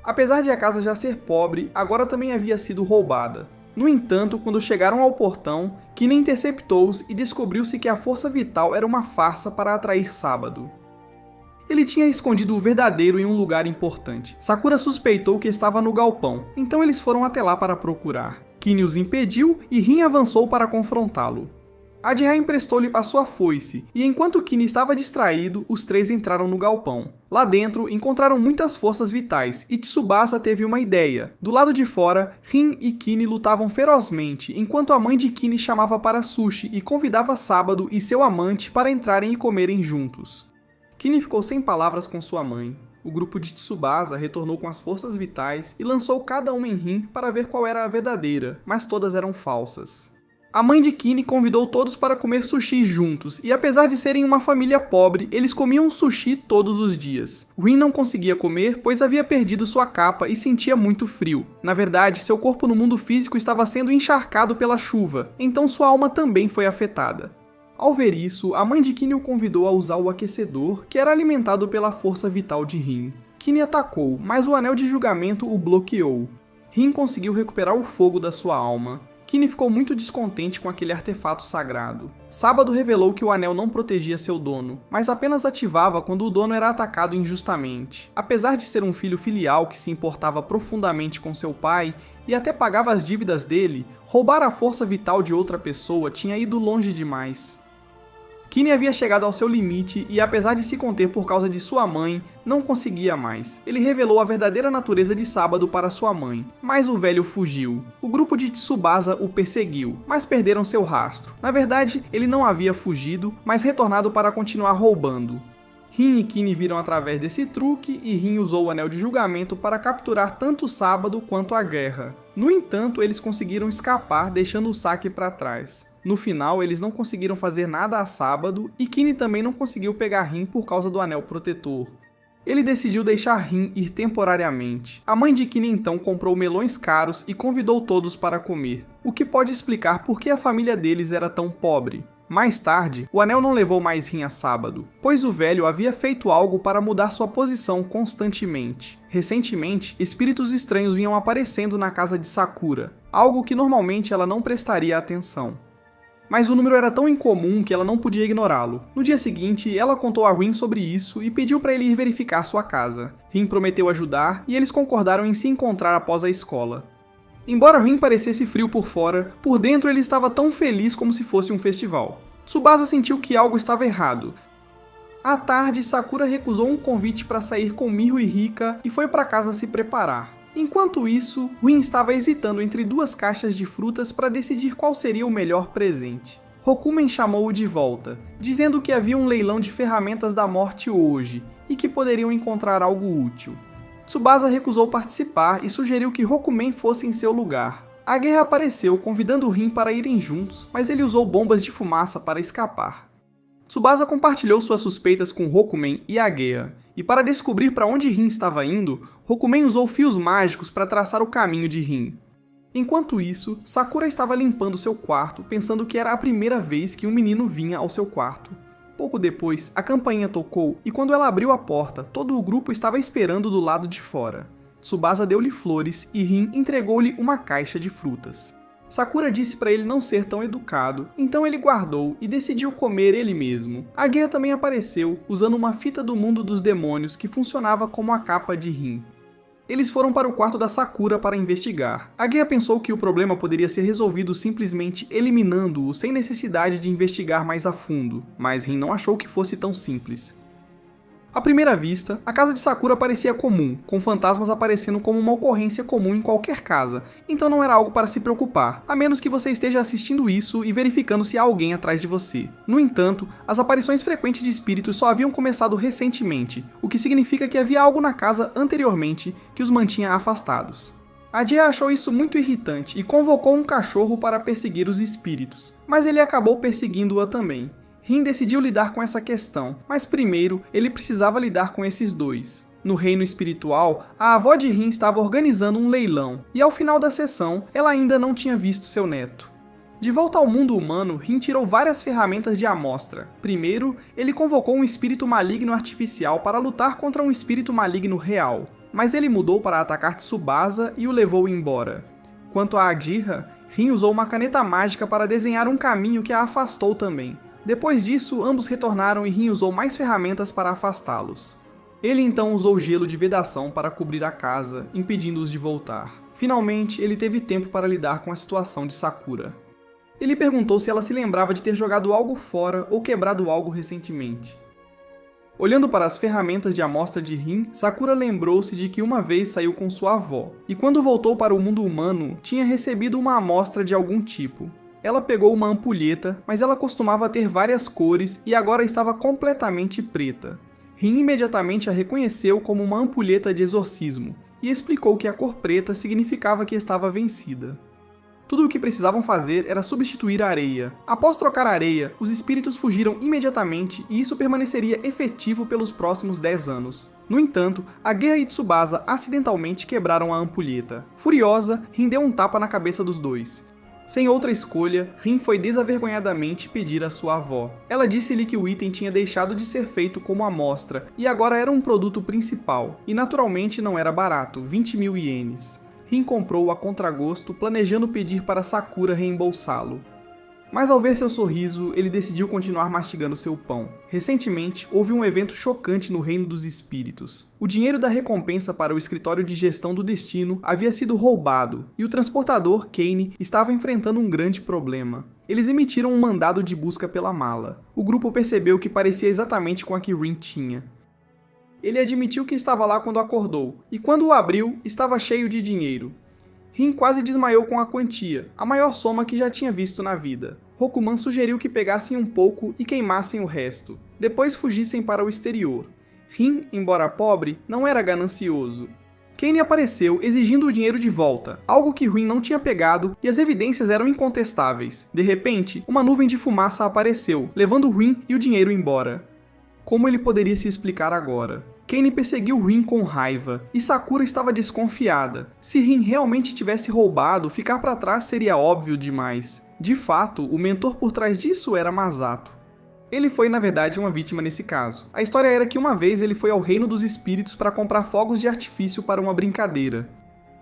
Apesar de a casa já ser pobre, agora também havia sido roubada. No entanto, quando chegaram ao portão, Kine interceptou-os e descobriu-se que a força vital era uma farsa para atrair Sábado. Ele tinha escondido o verdadeiro em um lugar importante. Sakura suspeitou que estava no galpão, então eles foram até lá para procurar. Kine os impediu e Rin avançou para confrontá-lo. Agea emprestou-lhe a sua foice, e enquanto Kine estava distraído, os três entraram no galpão. Lá dentro, encontraram muitas forças vitais, e Tsubasa teve uma ideia. Do lado de fora, Rin e Kine lutavam ferozmente, enquanto a mãe de Kine chamava para sushi e convidava Sábado e seu amante para entrarem e comerem juntos. Kine ficou sem palavras com sua mãe. O grupo de Tsubasa retornou com as forças vitais e lançou cada uma em Rin para ver qual era a verdadeira, mas todas eram falsas. A mãe de Kine convidou todos para comer sushi juntos, e apesar de serem uma família pobre, eles comiam sushi todos os dias. Rin não conseguia comer, pois havia perdido sua capa e sentia muito frio. Na verdade, seu corpo no mundo físico estava sendo encharcado pela chuva, então sua alma também foi afetada. Ao ver isso, a mãe de Kine o convidou a usar o aquecedor, que era alimentado pela força vital de Rin. Kine atacou, mas o Anel de Julgamento o bloqueou. Rin conseguiu recuperar o fogo da sua alma. Kine ficou muito descontente com aquele artefato sagrado. Sábado revelou que o anel não protegia seu dono, mas apenas ativava quando o dono era atacado injustamente. Apesar de ser um filho filial que se importava profundamente com seu pai e até pagava as dívidas dele, roubar a força vital de outra pessoa tinha ido longe demais. Kine havia chegado ao seu limite e, apesar de se conter por causa de sua mãe, não conseguia mais. Ele revelou a verdadeira natureza de Sábado para sua mãe, mas o velho fugiu. O grupo de Tsubasa o perseguiu, mas perderam seu rastro. Na verdade, ele não havia fugido, mas retornado para continuar roubando. Rin e Kine viram através desse truque e Rin usou o Anel de Julgamento para capturar tanto Sábado quanto a Guerra. No entanto, eles conseguiram escapar deixando o saque para trás. No final, eles não conseguiram fazer nada a Sábado e Kine também não conseguiu pegar Rin por causa do Anel Protetor. Ele decidiu deixar Rin ir temporariamente. A mãe de Kinney então comprou melões caros e convidou todos para comer, o que pode explicar por que a família deles era tão pobre. Mais tarde, o anel não levou mais Rin a sábado, pois o velho havia feito algo para mudar sua posição constantemente. Recentemente, espíritos estranhos vinham aparecendo na casa de Sakura, algo que normalmente ela não prestaria atenção. Mas o número era tão incomum que ela não podia ignorá-lo. No dia seguinte, ela contou a Rin sobre isso e pediu para ele ir verificar sua casa. Rin prometeu ajudar e eles concordaram em se encontrar após a escola. Embora Rin parecesse frio por fora, por dentro ele estava tão feliz como se fosse um festival. Tsubasa sentiu que algo estava errado. À tarde, Sakura recusou um convite para sair com Miho e Rika e foi para casa se preparar. Enquanto isso, Rin estava hesitando entre duas caixas de frutas para decidir qual seria o melhor presente. Rokumen chamou-o de volta, dizendo que havia um leilão de ferramentas da morte hoje e que poderiam encontrar algo útil. Tsubasa recusou participar e sugeriu que Rokumen fosse em seu lugar. A guerra apareceu, convidando Rin para irem juntos, mas ele usou bombas de fumaça para escapar. Tsubasa compartilhou suas suspeitas com Rokumen e Agea, e para descobrir para onde Rin estava indo, Rokumen usou fios mágicos para traçar o caminho de Rin. Enquanto isso, Sakura estava limpando seu quarto, pensando que era a primeira vez que um menino vinha ao seu quarto. Pouco depois, a campainha tocou e quando ela abriu a porta, todo o grupo estava esperando do lado de fora. Tsubasa deu-lhe flores e Rin entregou-lhe uma caixa de frutas. Sakura disse para ele não ser tão educado, então ele guardou e decidiu comer ele mesmo. Agea também apareceu, usando uma fita do mundo dos demônios que funcionava como a capa de Rin. Eles foram para o quarto da Sakura para investigar. Agea pensou que o problema poderia ser resolvido simplesmente eliminando-o sem necessidade de investigar mais a fundo, mas Rin não achou que fosse tão simples. À primeira vista, a casa de Sakura parecia comum, com fantasmas aparecendo como uma ocorrência comum em qualquer casa, então não era algo para se preocupar, a menos que você esteja assistindo isso e verificando se há alguém atrás de você. No entanto, as aparições frequentes de espíritos só haviam começado recentemente, o que significa que havia algo na casa anteriormente que os mantinha afastados. Agea achou isso muito irritante e convocou um cachorro para perseguir os espíritos, mas ele acabou perseguindo-a também. Rin decidiu lidar com essa questão, mas primeiro ele precisava lidar com esses dois. No reino espiritual, a avó de Rin estava organizando um leilão, e ao final da sessão, ela ainda não tinha visto seu neto. De volta ao mundo humano, Rin tirou várias ferramentas de amostra. Primeiro, ele convocou um espírito maligno artificial para lutar contra um espírito maligno real, mas ele mudou para atacar Tsubasa e o levou embora. Quanto a Aghira, Rin usou uma caneta mágica para desenhar um caminho que a afastou também. Depois disso, ambos retornaram e Rin usou mais ferramentas para afastá-los. Ele então usou gelo de vedação para cobrir a casa, impedindo-os de voltar. Finalmente, ele teve tempo para lidar com a situação de Sakura. Ele perguntou se ela se lembrava de ter jogado algo fora ou quebrado algo recentemente. Olhando para as ferramentas de amostra de Rin, Sakura lembrou-se de que uma vez saiu com sua avó, e quando voltou para o mundo humano, tinha recebido uma amostra de algum tipo. Ela pegou uma ampulheta, mas ela costumava ter várias cores e agora estava completamente preta. Rin imediatamente a reconheceu como uma ampulheta de exorcismo e explicou que a cor preta significava que estava vencida. Tudo o que precisavam fazer era substituir a areia. Após trocar a areia, os espíritos fugiram imediatamente e isso permaneceria efetivo pelos próximos 10 anos. No entanto, Agea e Tsubasa acidentalmente quebraram a ampulheta. Furiosa, Rin deu um tapa na cabeça dos dois. Sem outra escolha, Rin foi desavergonhadamente pedir à sua avó. Ela disse-lhe que o item tinha deixado de ser feito como amostra e agora era um produto principal, e naturalmente não era barato, 20.000 ienes. Rin comprou a contragosto, planejando pedir para Sakura reembolsá-lo. Mas ao ver seu sorriso, ele decidiu continuar mastigando seu pão. Recentemente, houve um evento chocante no reino dos espíritos. O dinheiro da recompensa para o escritório de gestão do destino havia sido roubado, e o transportador, Kane, estava enfrentando um grande problema. Eles emitiram um mandado de busca pela mala. O grupo percebeu que parecia exatamente com a que Rin tinha. Ele admitiu que estava lá quando acordou, e quando o abriu, estava cheio de dinheiro. Rin quase desmaiou com a quantia, a maior soma que já tinha visto na vida. Rokuman sugeriu que pegassem um pouco e queimassem o resto, depois fugissem para o exterior. Rin, embora pobre, não era ganancioso. Kane apareceu exigindo o dinheiro de volta, algo que Rin não tinha pegado e as evidências eram incontestáveis. De repente, uma nuvem de fumaça apareceu, levando Rin e o dinheiro embora. Como ele poderia se explicar agora? Kane perseguiu Rin com raiva, e Sakura estava desconfiada. Se Rin realmente tivesse roubado, ficar para trás seria óbvio demais. De fato, o mentor por trás disso era Masato. Ele foi, na verdade, uma vítima nesse caso. A história era que uma vez ele foi ao Reino dos Espíritos para comprar fogos de artifício para uma brincadeira.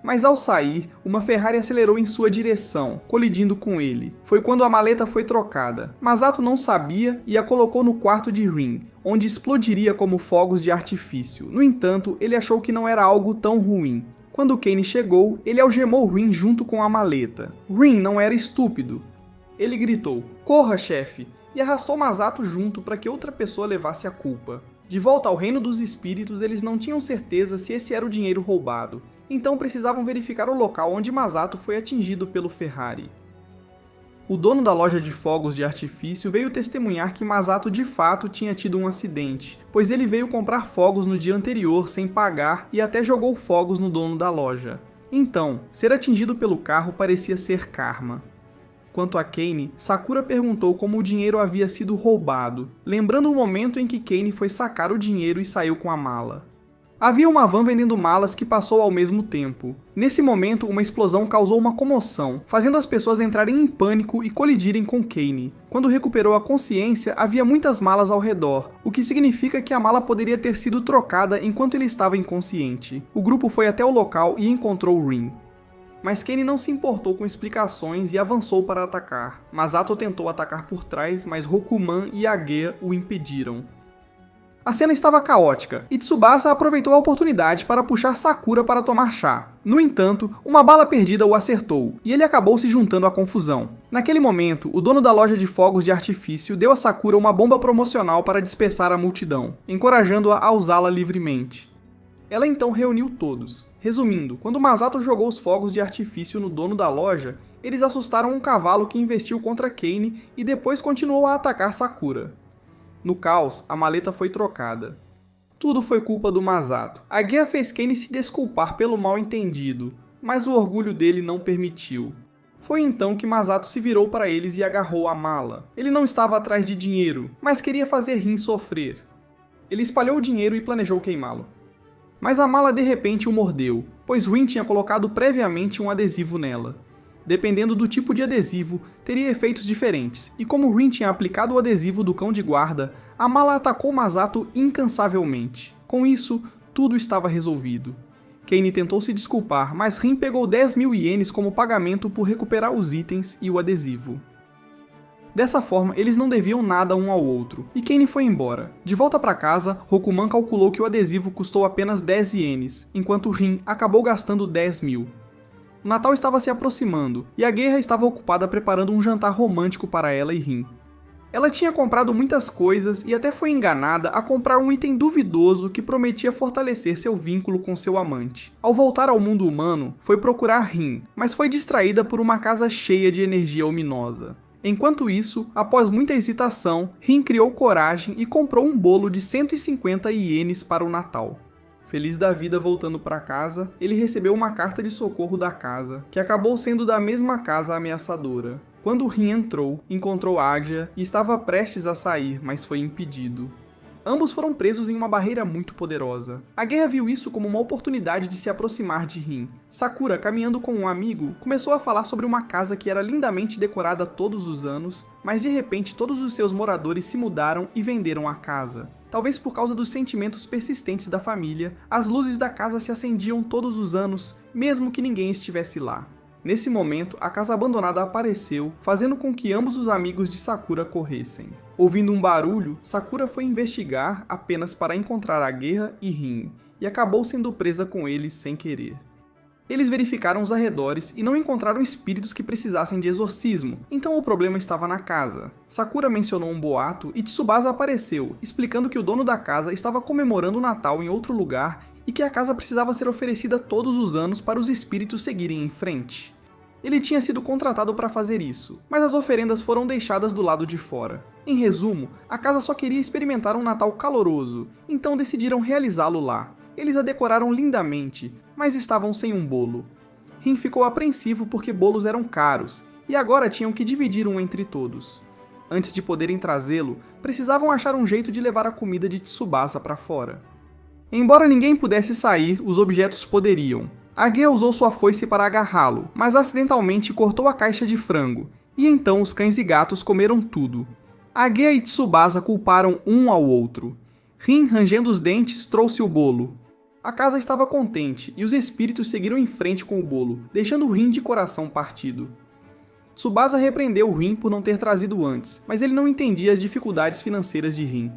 Mas ao sair, uma Ferrari acelerou em sua direção, colidindo com ele. Foi quando a maleta foi trocada. Masato não sabia e a colocou no quarto de Rin, onde explodiria como fogos de artifício. No entanto, ele achou que não era algo tão ruim. Quando Kane chegou, ele algemou Rin junto com a maleta. Rin não era estúpido. Ele gritou, "Corra, chefe!" e arrastou Masato junto para que outra pessoa levasse a culpa. De volta ao Reino dos Espíritos, eles não tinham certeza se esse era o dinheiro roubado, então precisavam verificar o local onde Masato foi atingido pelo Ferrari. O dono da loja de fogos de artifício veio testemunhar que Masato de fato tinha tido um acidente, pois ele veio comprar fogos no dia anterior sem pagar e até jogou fogos no dono da loja. Então, ser atingido pelo carro parecia ser karma. Quanto a Kane, Sakura perguntou como o dinheiro havia sido roubado, lembrando o momento em que Kane foi sacar o dinheiro e saiu com a mala. Havia uma van vendendo malas que passou ao mesmo tempo. Nesse momento, uma explosão causou uma comoção, fazendo as pessoas entrarem em pânico e colidirem com Kane. Quando recuperou a consciência, havia muitas malas ao redor, o que significa que a mala poderia ter sido trocada enquanto ele estava inconsciente. O grupo foi até o local e encontrou Rin. Mas Kane não se importou com explicações e avançou para atacar. Masato tentou atacar por trás, mas Rokuman e Agea o impediram. A cena estava caótica, e Tsubasa aproveitou a oportunidade para puxar Sakura para tomar chá. No entanto, uma bala perdida o acertou, e ele acabou se juntando à confusão. Naquele momento, o dono da loja de fogos de artifício deu a Sakura uma bomba promocional para dispersar a multidão, encorajando-a a usá-la livremente. Ela então reuniu todos. Resumindo, quando Masato jogou os fogos de artifício no dono da loja, eles assustaram um cavalo que investiu contra Kane e depois continuou a atacar Sakura. No caos, a maleta foi trocada. Tudo foi culpa do Masato. A Agea fez Kane se desculpar pelo mal-entendido, mas o orgulho dele não permitiu. Foi então que Masato se virou para eles e agarrou a mala. Ele não estava atrás de dinheiro, mas queria fazer Rin sofrer. Ele espalhou o dinheiro e planejou queimá-lo. Mas a mala de repente o mordeu, pois Rin tinha colocado previamente um adesivo nela. Dependendo do tipo de adesivo, teria efeitos diferentes, e como Rin tinha aplicado o adesivo do cão de guarda, a mala atacou Masato incansavelmente. Com isso, tudo estava resolvido. Kane tentou se desculpar, mas Rin pegou 10.000 ienes como pagamento por recuperar os itens e o adesivo. Dessa forma, eles não deviam nada um ao outro, e Kane foi embora. De volta para casa, Rokuman calculou que o adesivo custou apenas 10 ienes, enquanto Rin acabou gastando 10.000. O Natal estava se aproximando, e a Guerra estava ocupada preparando um jantar romântico para ela e Rin. Ela tinha comprado muitas coisas e até foi enganada a comprar um item duvidoso que prometia fortalecer seu vínculo com seu amante. Ao voltar ao mundo humano, foi procurar Rin, mas foi distraída por uma casa cheia de energia ominosa. Enquanto isso, após muita hesitação, Rin criou coragem e comprou um bolo de 150 ienes para o Natal. Feliz da vida voltando para casa, ele recebeu uma carta de socorro da casa, que acabou sendo da mesma casa ameaçadora. Quando Rin entrou, encontrou Agea e estava prestes a sair, mas foi impedido. Ambos foram presos em uma barreira muito poderosa. A Guerra viu isso como uma oportunidade de se aproximar de Rin. Sakura, caminhando com um amigo, começou a falar sobre uma casa que era lindamente decorada todos os anos, mas de repente todos os seus moradores se mudaram e venderam a casa. Talvez por causa dos sentimentos persistentes da família, as luzes da casa se acendiam todos os anos, mesmo que ninguém estivesse lá. Nesse momento, a casa abandonada apareceu, fazendo com que ambos os amigos de Sakura corressem. Ouvindo um barulho, Sakura foi investigar apenas para encontrar a Guerra e Rin, e acabou sendo presa com eles sem querer. Eles verificaram os arredores e não encontraram espíritos que precisassem de exorcismo, então o problema estava na casa. Sakura mencionou um boato e Tsubasa apareceu, explicando que o dono da casa estava comemorando o Natal em outro lugar e que a casa precisava ser oferecida todos os anos para os espíritos seguirem em frente. Ele tinha sido contratado para fazer isso, mas as oferendas foram deixadas do lado de fora. Em resumo, a casa só queria experimentar um Natal caloroso, então decidiram realizá-lo lá. Eles a decoraram lindamente, mas estavam sem um bolo. Rin ficou apreensivo porque bolos eram caros, e agora tinham que dividir um entre todos. Antes de poderem trazê-lo, precisavam achar um jeito de levar a comida de Tsubasa para fora. Embora ninguém pudesse sair, os objetos poderiam. Agea usou sua foice para agarrá-lo, mas acidentalmente cortou a caixa de frango, e então os cães e gatos comeram tudo. Agea e Tsubasa culparam um ao outro. Rin, rangendo os dentes, trouxe o bolo. A casa estava contente, e os espíritos seguiram em frente com o bolo, deixando Rin de coração partido. Tsubasa repreendeu Rin por não ter trazido antes, mas ele não entendia as dificuldades financeiras de Rin.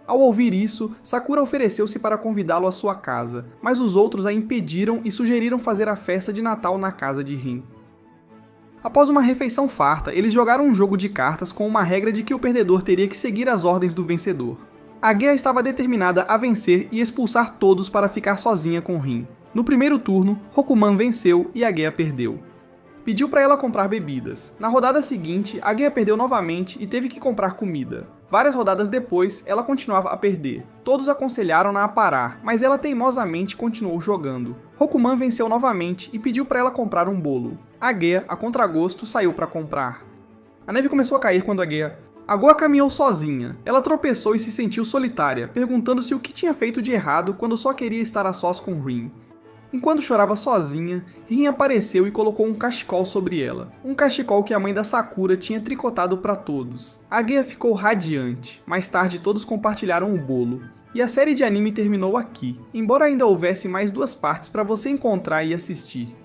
Ao ouvir isso, Sakura ofereceu-se para convidá-lo à sua casa, mas os outros a impediram e sugeriram fazer a festa de Natal na casa de Rin. Após uma refeição farta, eles jogaram um jogo de cartas com uma regra de que o perdedor teria que seguir as ordens do vencedor. Agea estava determinada a vencer e expulsar todos para ficar sozinha com Rin. No primeiro turno, Rokuman venceu e Agea perdeu. Pediu para ela comprar bebidas. Na rodada seguinte, Agea perdeu novamente e teve que comprar comida. Várias rodadas depois, ela continuava a perder. Todos aconselharam-na a parar, mas ela teimosamente continuou jogando. Rokuman venceu novamente e pediu para ela comprar um bolo. Agea, a contragosto, saiu para comprar. A neve começou a cair quando Agea caminhou sozinha. Ela tropeçou e se sentiu solitária, perguntando-se o que tinha feito de errado quando só queria estar a sós com Rin. Enquanto chorava sozinha, Rin apareceu e colocou um cachecol sobre ela. Um cachecol que a mãe da Sakura tinha tricotado para todos. Agea ficou radiante. Mais tarde todos compartilharam o bolo. E a série de anime terminou aqui, embora ainda houvesse mais 2 partes para você encontrar e assistir.